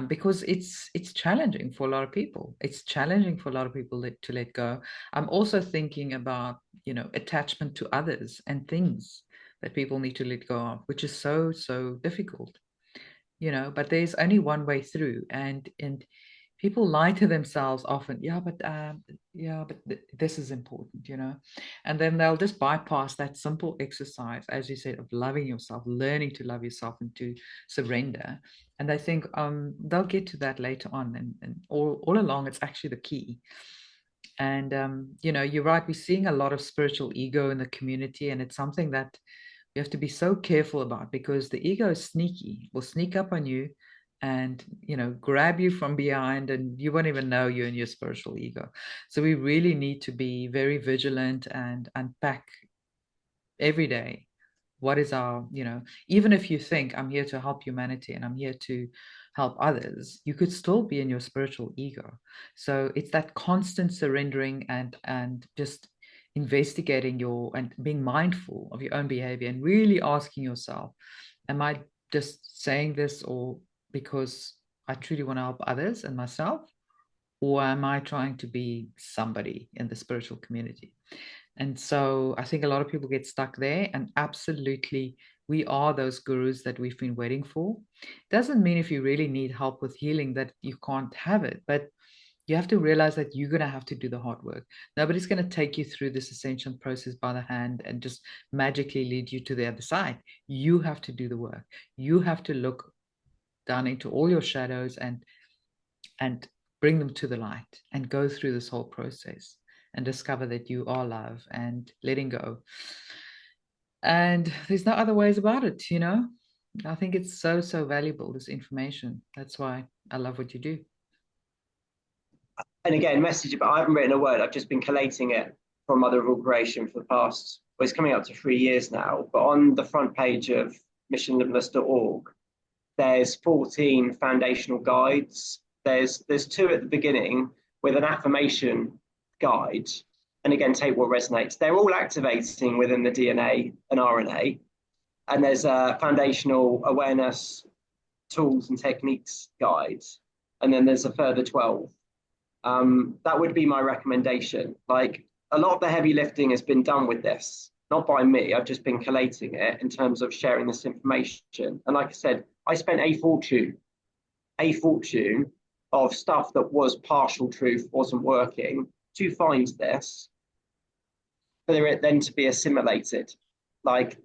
Because it's challenging for a lot of people. It's challenging for a lot of people to let go. I'm also thinking about, you know, attachment to others and things that people need to let go of, which is so, so difficult, you know, but there's only one way through. And people lie to themselves often. Yeah, but this is important, you know, and then they'll just bypass that simple exercise, as you said, of loving yourself, learning to love yourself and to surrender. And I think they'll get to that later on. And all along, it's actually the key. And, you know, you're right. We're seeing a lot of spiritual ego in the community. And it's something that you have to be so careful about, because the ego is sneaky, will sneak up on you and, you know, grab you from behind, and you won't even know you're in your spiritual ego. So we really need to be very vigilant and unpack every day what is our, you know, even if you think I'm here to help humanity and I'm here to help others, you could still be in your spiritual ego. So it's that constant surrendering and just investigating your and being mindful of your own behavior and really asking yourself, am I just saying this or because I truly want to help others and myself, or am I trying to be somebody in the spiritual community? And so I think a lot of people get stuck there, and absolutely we are those gurus that we've been waiting for. Doesn't mean if you really need help with healing that you can't have it, but You have to realize that you're going to have to do the hard work. Nobody's going to take you through this ascension process by the hand and just magically lead you to the other side. You have to do the work. You have to look down into all your shadows and bring them to the light and go through this whole process and discover that you are love and letting go. And there's no other ways about it, you know? I think it's so, so valuable, this information. That's why I love what you do. And again, message, but I haven't written a word. I've just been collating it from Mother of All Creation for the past, well, it's coming up to 3 years now. But on the front page of missionlimitless.org, there's 14 foundational guides. There's 2 at the beginning with an affirmation guide. And again, take what resonates. They're all activating within the DNA and RNA. And there's a foundational awareness tools and techniques guide. And then there's a further 12. That would be my recommendation. Like, a lot of the heavy lifting has been done with this, not by me. I've just been collating it in terms of sharing this information. And like I said, I spent a fortune of stuff that was partial truth, wasn't working, to find this, for it then to be assimilated. Like,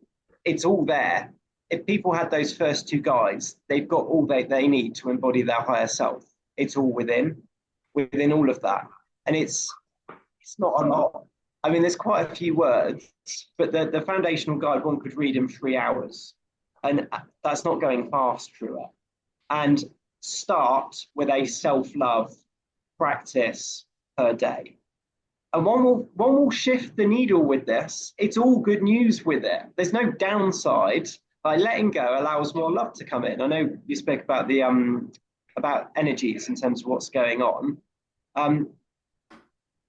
it's all there. If people had those first 2 guides, they've got all they need to embody their higher self. It's all within all of that. And it's not a lot. I mean, there's quite a few words, but the foundational guide one could read in 3 hours. And that's not going fast through it. And start with a self-love practice per day. And one will shift the needle with this. It's all good news with it. There's no downside. By letting go allows more love to come in. I know you spoke about the about energies in terms of what's going on.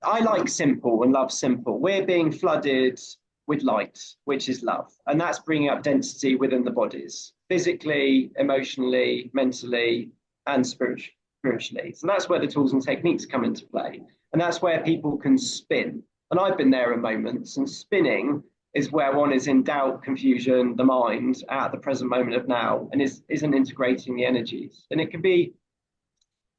I like simple and love simple. We're being flooded with light, which is love. And that's bringing up density within the bodies, physically, emotionally, mentally, and spiritually. So that's where the tools and techniques come into play. And that's where people can spin. And I've been there in moments, and spinning is where one is in doubt, confusion, the mind at the present moment of now, and isn't integrating the energies. And it can be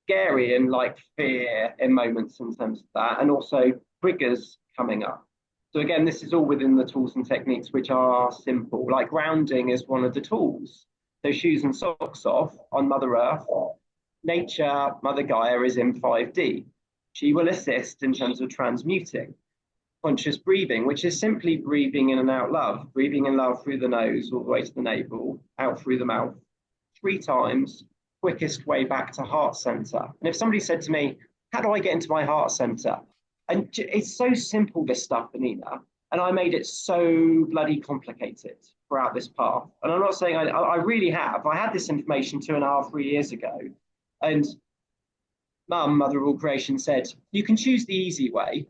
scary and like fear in moments in terms of that, and also triggers coming up. So again, this is all within the tools and techniques, which are simple. Like grounding is one of the tools. So shoes and socks off on Mother Earth. Nature, Mother Gaia is in 5D. She will assist in terms of transmuting. Conscious breathing, which is simply breathing in and out love, breathing in love through the nose all the way to the navel, out through the mouth, 3 times, quickest way back to heart center. And if somebody said to me, how do I get into my heart center? And it's so simple, this stuff, Anina, and I made it so bloody complicated throughout this path. And I'm not saying I really have. I had this information 2.5, 3 years ago, and Mum, Mother of All Creation, said, you can choose the easy way,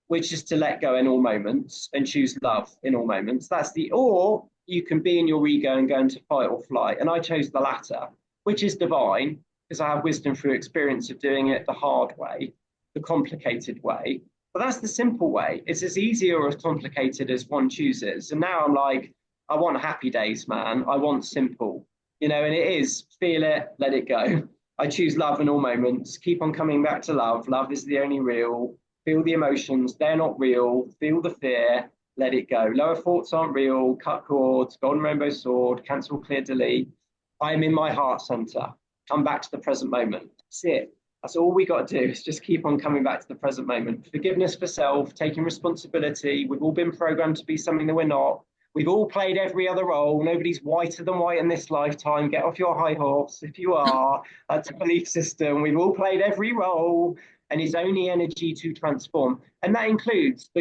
which is to let go in all moments and choose love in all moments. Or you can be in your ego and go into fight or flight. And I chose the latter, which is divine, because I have wisdom through experience of doing it the hard way, the complicated way. But that's the simple way. It's as easy or as complicated as one chooses. And now I'm like, I want happy days, man. I want simple, and it is feel it, let it go. I choose love in all moments. Keep on coming back to love. Love is the only real. Feel the emotions. They're not real. Feel the fear. Let it go. Lower thoughts aren't real. Cut cords. Golden rainbow sword. Cancel, clear, delete. I'm in my heart center. Come back to the present moment. That's it. That's all we got to do, is just keep on coming back to the present moment. Forgiveness for self, taking responsibility. We've all been programmed to be something that we're not. We've all played every other role. Nobody's whiter than white in this lifetime. Get off your high horse if you are. That's a belief system. We've all played every role, and it's only energy to transform. And that includes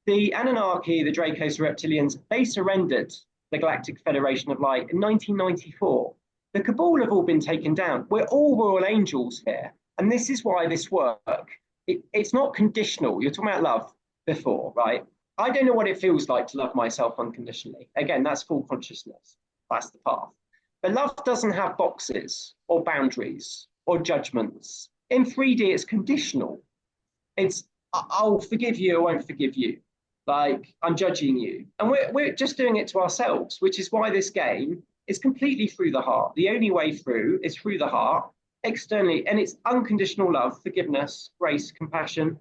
the Anunnaki, the Dracos, the reptilians. They surrendered the Galactic Federation of Light in 1994. The Cabal have all been taken down. We're all royal angels here. And this is why this work, it's not conditional. You're talking about love before, right? I don't know what it feels like to love myself unconditionally. Again, that's full consciousness. That's the path. But love doesn't have boxes or boundaries or judgments. In 3D, it's conditional. It's, I'll forgive you, I won't forgive you. Like, I'm judging you. And we're just doing it to ourselves, which is why this game is completely through the heart. The only way through is through the heart. externally, and it's unconditional love, forgiveness, grace, compassion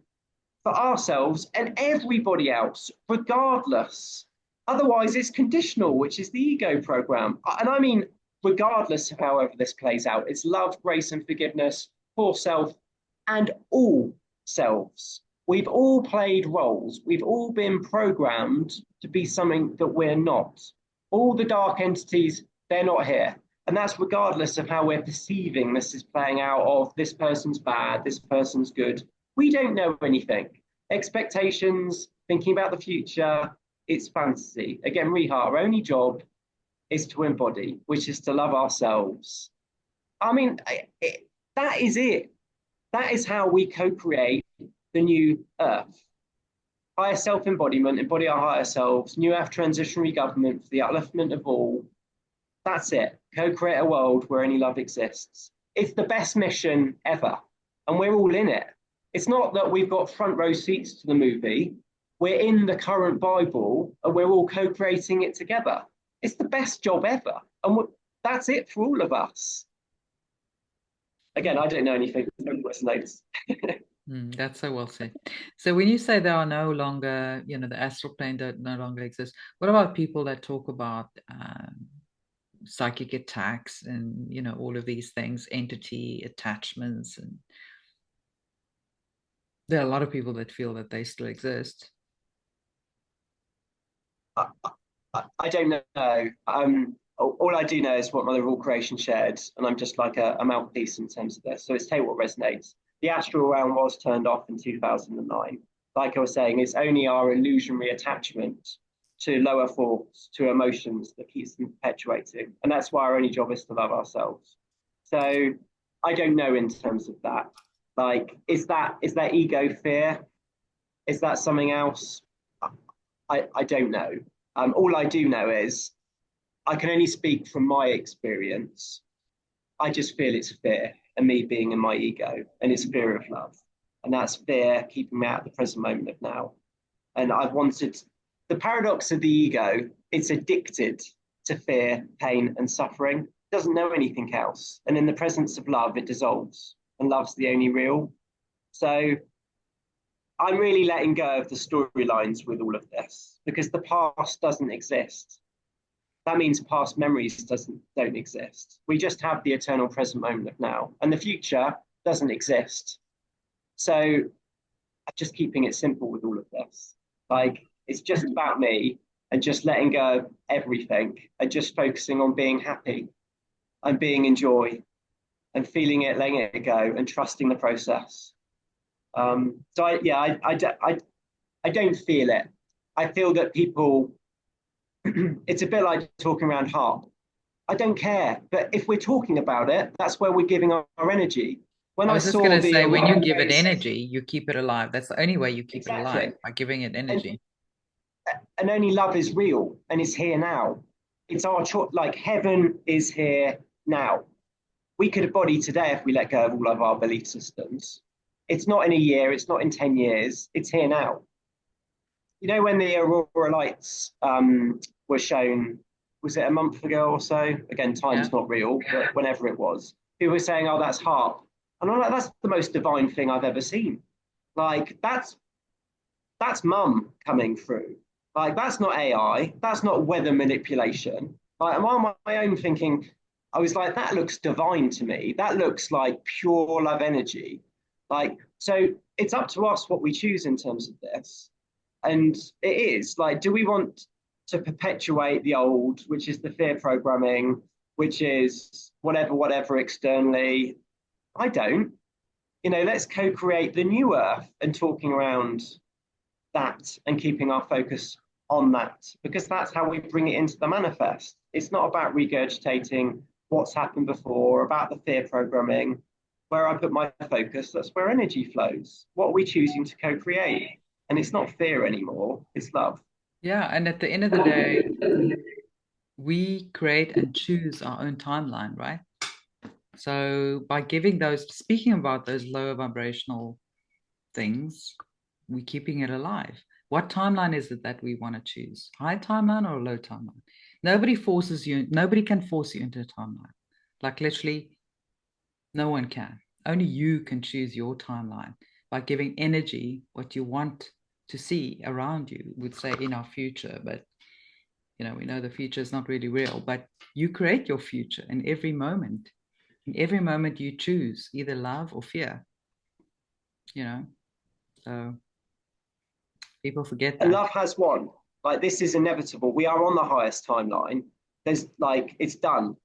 for ourselves and everybody else, regardless. Otherwise, it's conditional, which is the ego program. And I mean, regardless of however this plays out, it's love, grace, and forgiveness for self and all selves. We've all played roles. We've all been programmed to be something that we're not. All the dark entities, they're not here. And that's regardless of how we're perceiving this is playing out of this person's bad, this person's good. We don't know anything. Expectations, thinking about the future, it's fantasy. Again, Riha, our only job is to embody, which is to love ourselves. I mean, that is it. That is how we co-create the new Earth. Higher self-embodiment, embody our higher selves, new Earth transitionary government for the upliftment of all. That's it. Co-create a world where any love exists. It's the best mission ever, and we're all in it. It's not that we've got front row seats to the movie. We're in the current Bible, and we're all co-creating it together. It's the best job ever, and that's it for all of us. Again, I don't know anything. It resonates. That's so well said. So when you say there are no longer, the astral plane that no longer exists, what about people that talk about psychic attacks and, all of these things, entity attachments, and there are a lot of people that feel that they still exist. I don't know. All I do know is what Mother of All Creation shared, and I'm just like a mouthpiece in terms of this. So it's take what resonates. The astral realm was turned off in 2009. Like I was saying, it's only our illusionary attachment to lower thoughts, to emotions that keeps them perpetuating. And that's why our only job is to love ourselves. So I don't know in terms of that. Like, is that ego fear? Is that something else? I don't know. All I do know is I can only speak from my experience. I just feel it's fear and me being in my ego, and it's fear of love. And that's fear keeping me out of the present moment of now. And I've wanted the paradox of the ego, it's addicted to fear, pain, and suffering. It doesn't know anything else. And in the presence of love, it dissolves, and love's the only real. So I'm really letting go of the storylines with all of this because the past doesn't exist. That means past memories don't exist. We just have the eternal present moment of now, and the future doesn't exist. So I'm just keeping it simple with all of this. Like, it's just about me and just letting go of everything and just focusing on being happy and being in joy and feeling it, letting it go and trusting the process. So I don't feel it. I feel that people, it's a bit like talking around heart. I don't care, but if we're talking about it, that's where we're giving our energy. When I was just going to say, when you give it energy, you keep it alive. That's the only way you keep it alive, by giving it energy. And only love is real, and it's here now. It's our choice. Like, heaven is here now. We could embody today if we let go of all of our belief systems. It's not in a year, it's not in 10 years, it's here now. You know, when the aurora lights were shown, was it a month ago or so? Again, time's not real, but whenever it was, people were saying, oh, that's HARP. And I'm like, that's the most divine thing I've ever seen. Like, that's mum coming through. Like, that's not AI, that's not weather manipulation. Like, I'm on my own thinking, I was like, that looks divine to me. That looks like pure love energy. Like, so it's up to us what we choose in terms of this. And it is like, do we want to perpetuate the old, which is the fear programming, which is whatever externally? I don't. You know, let's co-create the new Earth and talking around that and keeping our focus on that, because that's how we bring it into the manifest. It's not about regurgitating what's happened before, about the fear programming. Where I put my focus, that's where energy flows. What are we choosing to co-create? And it's not fear anymore, it's love. Yeah, and at the end of the day, we create and choose our own timeline, right? So by speaking about those lower vibrational things, we're keeping it alive. What timeline is it that we want to choose? High timeline or low timeline? Nobody can force you into a timeline. Like, literally, No one can. Only you can choose your timeline by giving energy what you want to see around you, would say in our future. But, we know the future is not really real, but you create your future in every moment. In every moment you choose either love or fear, you know. So people forget And that. love has won. Like, this is inevitable. We are on the highest timeline. There's like, it's done.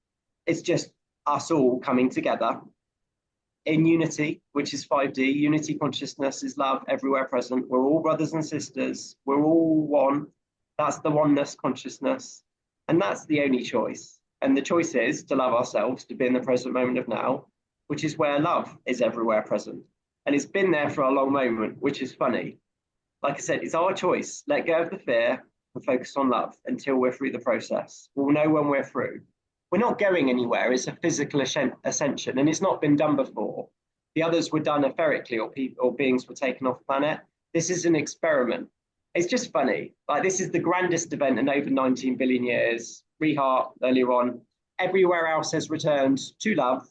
It's just us all coming together in unity, which is 5D. Unity consciousness is love everywhere present. We're all brothers and sisters. We're all one. That's the oneness consciousness. And that's the only choice. And the choice is to love ourselves, to be in the present moment of now, which is where love is everywhere present. And it's been there for a long moment, which is funny. Like I said, it's our choice. Let go of the fear and focus on love until we're through the process. We'll know when we're through. We're not going anywhere. It's a physical ascension, and it's not been done before. The others were done etherically, or beings were taken off planet. This is an experiment. It's just funny. Like, this is the grandest event in over 19 billion years. Rehart earlier on. Everywhere else has returned to love.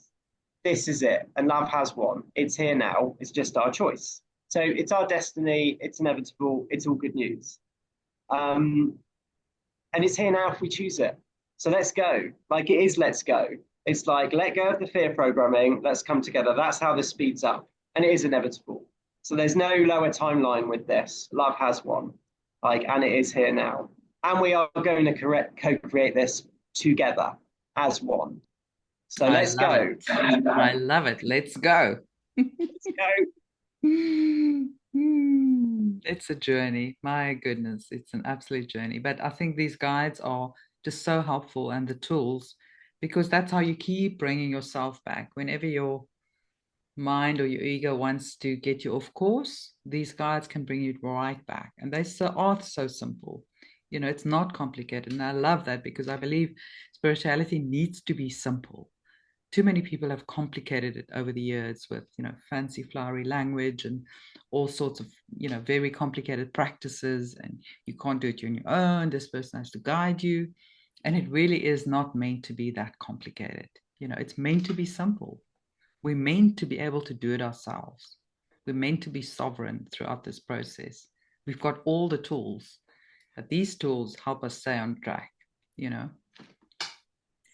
This is it, and love has won. It's here now. It's just our choice. So it's our destiny. It's inevitable. It's all good news. And it's here now if we choose it. So let's go. Like, it is, let's go. It's like, let go of the fear programming. Let's come together. That's how this speeds up. And it is inevitable. So there's no lower timeline with this. Love has won. Like, and it is here now. And we are going to co-create this together as one. So I let's love go. it. I love it. Let's go. Let's go. It's a journey. My goodness, it's an absolute journey. But I think these guides are just so helpful, and the tools, because that's how you keep bringing yourself back. Whenever your mind or your ego wants to get you off course, these guides can bring you right back. And they are so simple. It's not complicated. And I love that, because I believe spirituality needs to be simple. Too many people have complicated it over the years with, fancy flowery language and all sorts of, very complicated practices, and you can't do it on your own. This person has to guide you. And it really is not meant to be that complicated. It's meant to be simple. We're meant to be able to do it ourselves. We're meant to be sovereign throughout this process. We've got all the tools, but these tools help us stay on track, you know?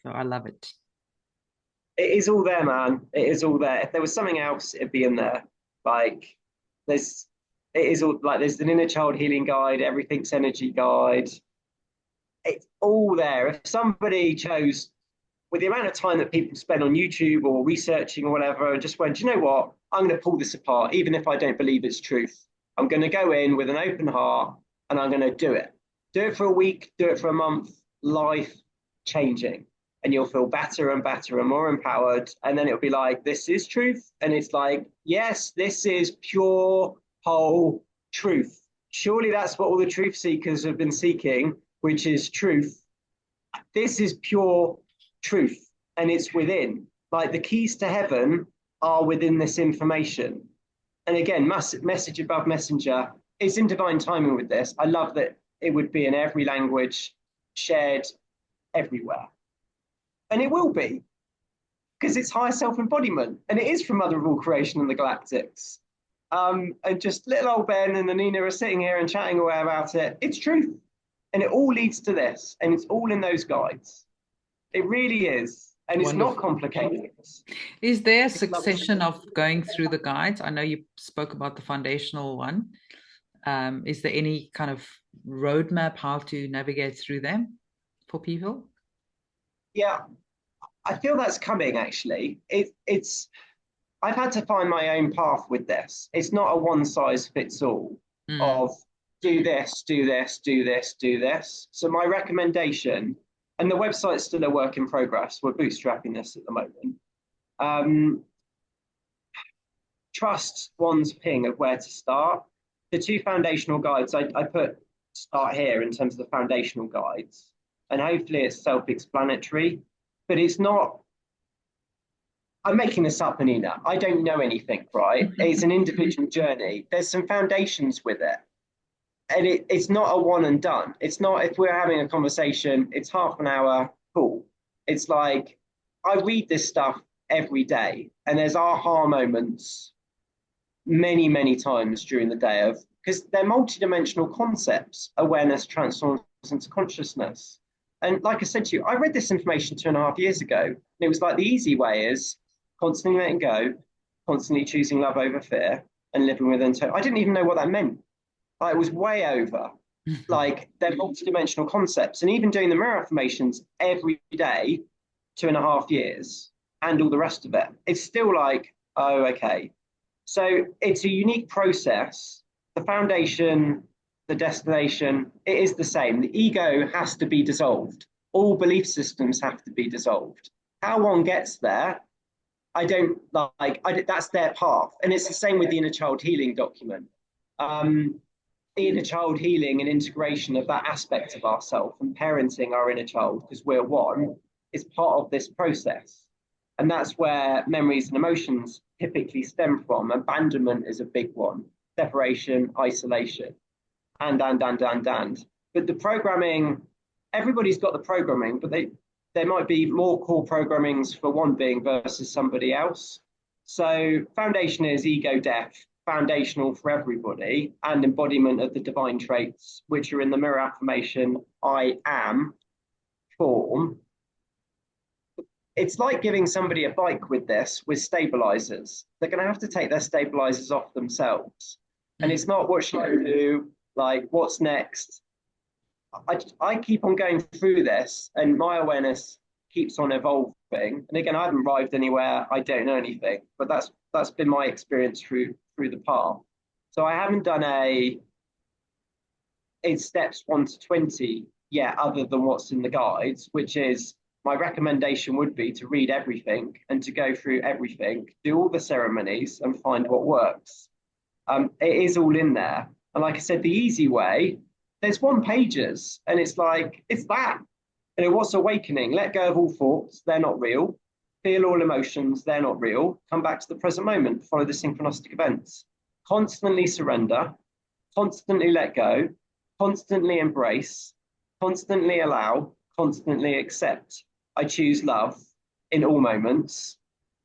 So I love it. It is all there, man. It is all there. If there was something else, it'd be in there. Like, there's, it is all like, there's an inner child healing guide, everything's energy guide. It's all there. If somebody chose, with the amount of time that people spend on YouTube or researching or whatever, and just went, do you know what? I'm going to pull this apart, even if I don't believe it's truth. I'm going to go in with an open heart and I'm going to do it. Do it for a week, do it for a month, life changing. And you'll feel better and better and more empowered. And then it'll be like, this is truth. And it's like, yes, this is pure, whole truth. Surely that's what all the truth seekers have been seeking, which is truth. This is pure truth, and it's within. Like, the keys to heaven are within this information. And again, message above messenger. It's in divine timing with this. I love that it would be in every language, shared everywhere. And it will be, because it's higher self-embodiment, and it is from Mother of all creation and the galactics. And just little old Ben and Anina are sitting here and chatting away about it. It's truth. And it all leads to this, and it's all in those guides. It really is. And it's Wonderful. not complicated. Is there a succession of going through the guides? I know you spoke about the foundational one. Is there any kind of roadmap how to navigate through them for people? Yeah, I feel that's coming, actually. It's I've had to find my own path with this. It's not a one size fits all of do this, do this, do this, do this. So my recommendation, and the website's still a work in progress, we're bootstrapping this at the moment. Trust one's ping of where to start. The two foundational guides, I put start here in terms of the foundational guides, and hopefully it's self-explanatory, but it's not. I'm making this up, Anina. I don't know anything, right? It's an individual journey. There's some foundations with it. And it's not a one and done. It's not, if we're having a conversation, it's half an hour, cool. It's like, I read this stuff every day. And there's aha moments many, many times during the day of, because they're multidimensional concepts. Awareness transforms into consciousness. And like I said to you, I read this information 2.5 years ago, and it was like the easy way is constantly letting go, constantly choosing love over fear, and living with intent. I didn't even know what that meant. Like, it was way over. Like, they're multidimensional concepts. And even doing the mirror affirmations every day, 2.5 years, and all the rest of it, it's still like, oh, okay. So it's a unique process. The foundation, the destination, it is the same. The ego has to be dissolved. All belief systems have to be dissolved. How one gets there, I don't like. That's their path, and it's the same with the inner child healing document. Inner child healing and integration of that aspect of ourself and parenting our inner child, because we're one, is part of this process. And that's where memories and emotions typically stem from. Abandonment is a big one, separation, isolation, and. But the programming, everybody's got the programming, but there might be more core programmings for one being versus somebody else. So foundation is ego death, foundational for everybody, and embodiment of the divine traits, which are in the mirror affirmation, I am form. It's like giving somebody a bike with this, with stabilizers. They're going to have to take their stabilizers off themselves. And it's not what should I do, like what's next. I keep on going through this, and my awareness keeps on evolving. And again, I haven't arrived anywhere. I don't know anything, but that's been my experience through the path. So I haven't done it's steps 1 to 20 yet, other than what's in the guides, which is my recommendation would be to read everything and to go through everything, do all the ceremonies, and find what works. It is all in there. And like I said, the easy way, there's 1 pages, and it's like, it's that. And what's awakening? Let go of all thoughts, they're not real. Feel all emotions, they're not real. Come back to the present moment, follow the synchronistic events. Constantly surrender, constantly let go, constantly embrace, constantly allow, constantly accept. I choose love in all moments.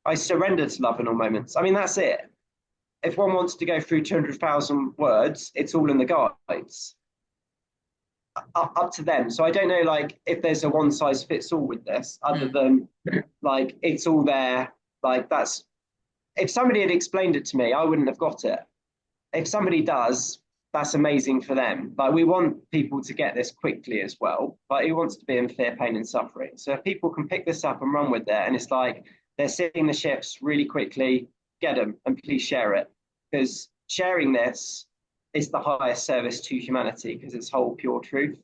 I surrender to love in all moments. I mean, that's it. If one wants to go through 200,000 words, it's all in the guides. Up to them. So I don't know, like, if there's a one size fits all with this, other than like it's all there. Like, that's, if somebody had explained it to me, I wouldn't have got it. If somebody does, that's amazing for them. Like, we want people to get this quickly as well, but who wants to be in fear, pain, and suffering? So if people can pick this up and run with it, and it's like they're seeing the shifts really quickly, get them and please share it, because sharing this is the highest service to humanity, because it's whole pure truth.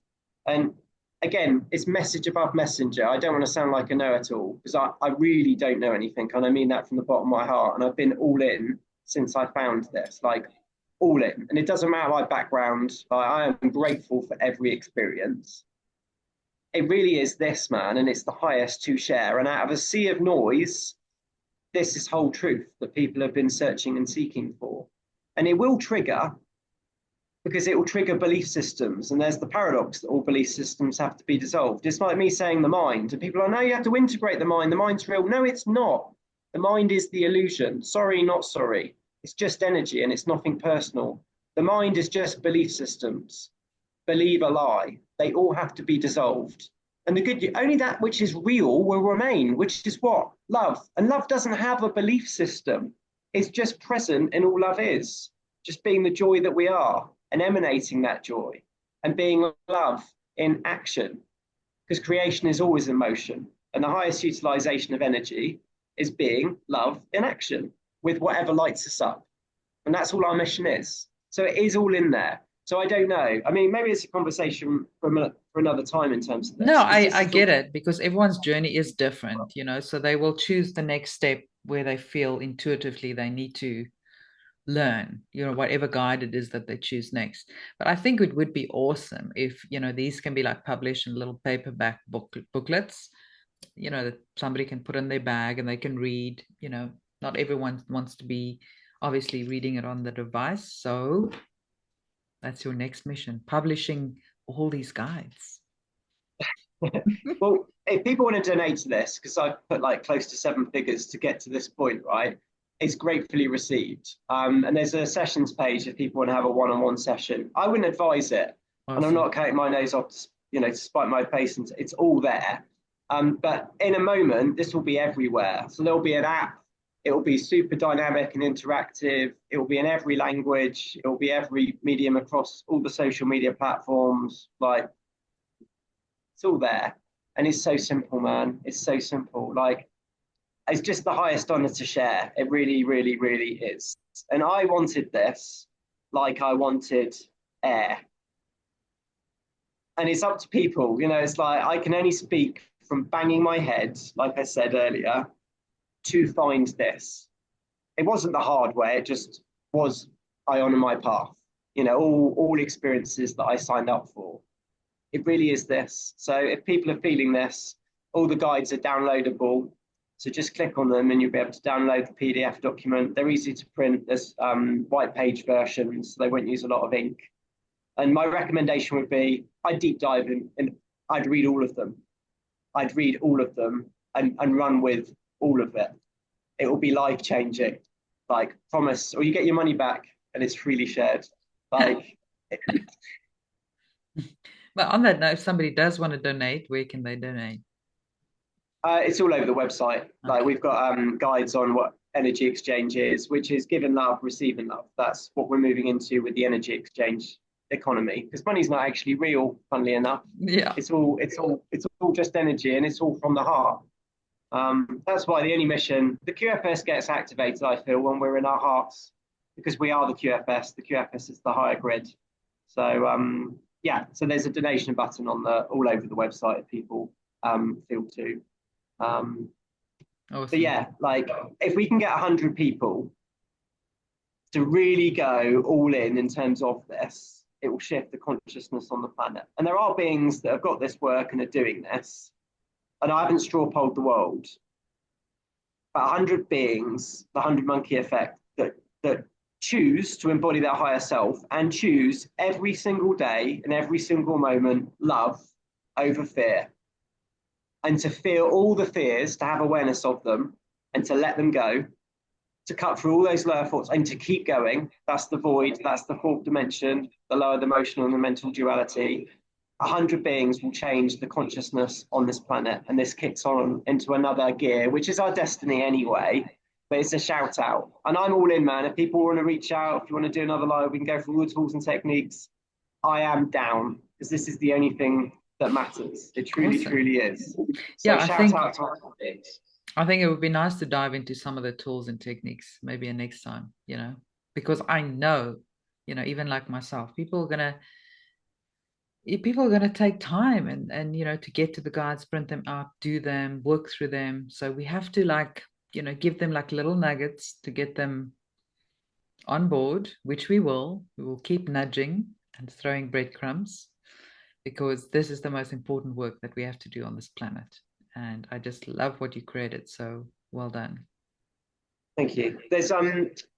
And again, it's message above messenger. I don't want to sound like a know-it-all, because I really don't know anything, and I mean that from the bottom of my heart. And I've been all in since I found this, like all in. And it doesn't matter my background. Like, I am grateful for every experience. It really is this, man, and it's the highest to share. And out of a sea of noise, this is whole truth that people have been searching and seeking for. And it will trigger, because it will trigger belief systems. And there's the paradox that all belief systems have to be dissolved. It's like me saying the mind, and people are, no, you have to integrate the mind. The mind's real. No, it's not. The mind is the illusion. Sorry, not sorry. It's just energy, and it's nothing personal. The mind is just belief systems. Believe a lie. They all have to be dissolved. And the good, only that which is real will remain, which is what? Love. And love doesn't have a belief system. It's just present in all love is. Just being the joy that we are, and emanating that joy, and being love in action. Because creation is always in motion. And the highest utilization of energy is being love in action with whatever lights us up. And that's all our mission is. So it is all in there. So I don't know. I mean, maybe it's a conversation for another time in terms of this. No, I get it, because everyone's journey is different, so they will choose the next step where they feel intuitively they need to learn, whatever guide it is that they choose next. But I think it would be awesome if, these can be like published in little paperback booklets, that somebody can put in their bag and they can read. Not everyone wants to be obviously reading it on the device. So that's your next mission, publishing all these guides. Well, if people want to donate to this, because I've put like close to 7 figures to get to this point, right? It's gratefully received. And there's a sessions page if people want to have a one-on-one session. I wouldn't advise it, and I'm Awesome. not cutting my nose off, to spite my face, and it's all there. But in a moment, this will be everywhere. So there'll be an app. It will be super dynamic and interactive. It will be in every language. It will be every medium across all the social media platforms. Like, it's all there. And it's so simple, man. It's so simple. Like, it's just the highest honor to share. It really, really, really is. And I wanted this like I wanted air. And it's up to people. It's like I can only speak from banging my head, like I said earlier, to find this. It wasn't the hard way, it just was. I honor my path. All experiences that I signed up for. It really is this. So if people are feeling this, all the guides are downloadable. So just click on them and you'll be able to download the PDF document. They're easy to print. There's white page versions, so they won't use a lot of ink. And my recommendation would be I'd deep dive in and I'd read all of them. I'd read all of them and run with all of it. It will be life changing. Like, promise, or you get your money back and it's freely shared. Like, But on that note, if somebody does want to donate, where can they donate? it's all over the website. Like, Okay. we've got guides on what energy exchange is, which is giving love, receiving love. That's what we're moving into with the energy exchange economy. Because money's not actually real, funnily enough. Yeah. It's all just energy, and it's all from the heart. That's why the QFS gets activated, I feel, when we're in our hearts, because we are the QFS. The QFS is the higher grid. So yeah, so there's a donation button all over the website if people feel to. But Awesome. yeah, like, if we can get 100 people to really go all in terms of this, it will shift the consciousness on the planet. And there are beings that have got this work and are doing this. And I haven't straw polled the world, but 100 beings, the 100 monkey effect, that choose to embody their higher self and choose every single day and every single moment love over fear, and to feel all the fears, to have awareness of them and to let them go, to cut through all those lower thoughts and to keep going. That's the void, that's the fourth dimension, the lower, the emotional and the mental duality. 100 beings will change the consciousness on this planet, and this kicks on into another gear, which is our destiny anyway. But it's a shout out, and I'm all in, man. If people want to reach out, if you want to do another live, we can go through all the tools and techniques. I am down, because this is the only thing that matters. It truly, Awesome. truly is. So Yeah, shout out to our beings. I think it would be nice to dive into some of the tools and techniques maybe a next time, because I know, even like myself, people are gonna take time and to get to the guides, print them out, do them, work through them. So we have to, like, give them like little nuggets to get them on board, which we will. We will keep nudging and throwing breadcrumbs, because this is the most important work that we have to do on this planet. And I just love what you created. So well done. Thank you. There's a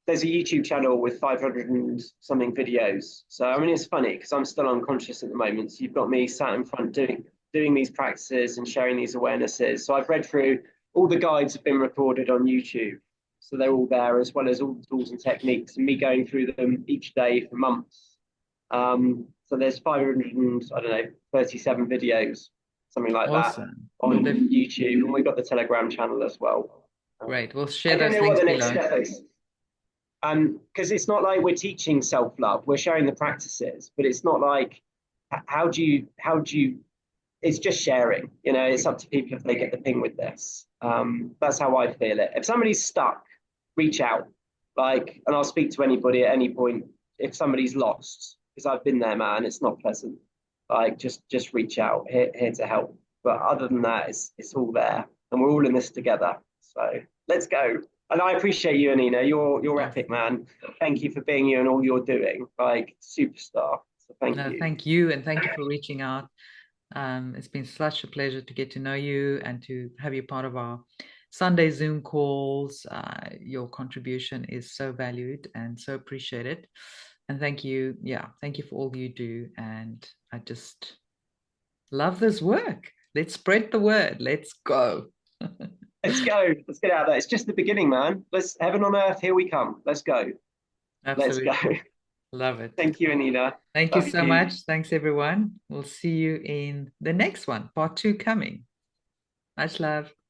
YouTube channel with 500 and something videos. So I mean, it's funny because I'm still unconscious at the moment. So you've got me sat in front doing these practices and sharing these awarenesses. So I've read through all the guides have been recorded on YouTube. So they're all there, as well as all the tools and techniques, and me going through them each day for months. So there's 500 and, I don't know, 37 videos, something like that, Awesome. on YouTube, and we've got the Telegram channel as well. Great. We'll I share don't those know what links the next below. step is. Because it's not like we're teaching self-love, we're sharing the practices, but it's not like how do you it's just sharing. It's up to people if they get the ping with this. That's how I feel it. If somebody's stuck, reach out. Like, and I'll speak to anybody at any point. If somebody's lost, because I've been there, man, it's not pleasant. Like, just reach out, here to help. But other than that, it's all there, and we're all in this together. So let's go. And I appreciate you, Anina. You're Oh, epic, man. Thank you for being you and all you're doing. Like, superstar. So thank no, you. thank you. And thank you for reaching out. It's been such a pleasure to get to know you and to have you part of our Sunday Zoom calls. Your contribution is so valued and so appreciated. And thank you. Yeah, thank you for all you do. And I just love this work. Let's spread the word. Let's go. Let's go. Let's get out there. It's just the beginning, man. Let's heaven on earth. Here we come. Let's go. Let's go. Absolutely. Love it. Thank you, Anina. Thank you Love so you. much. Thanks, everyone. We'll see you in the next one, part 2 coming. Much love.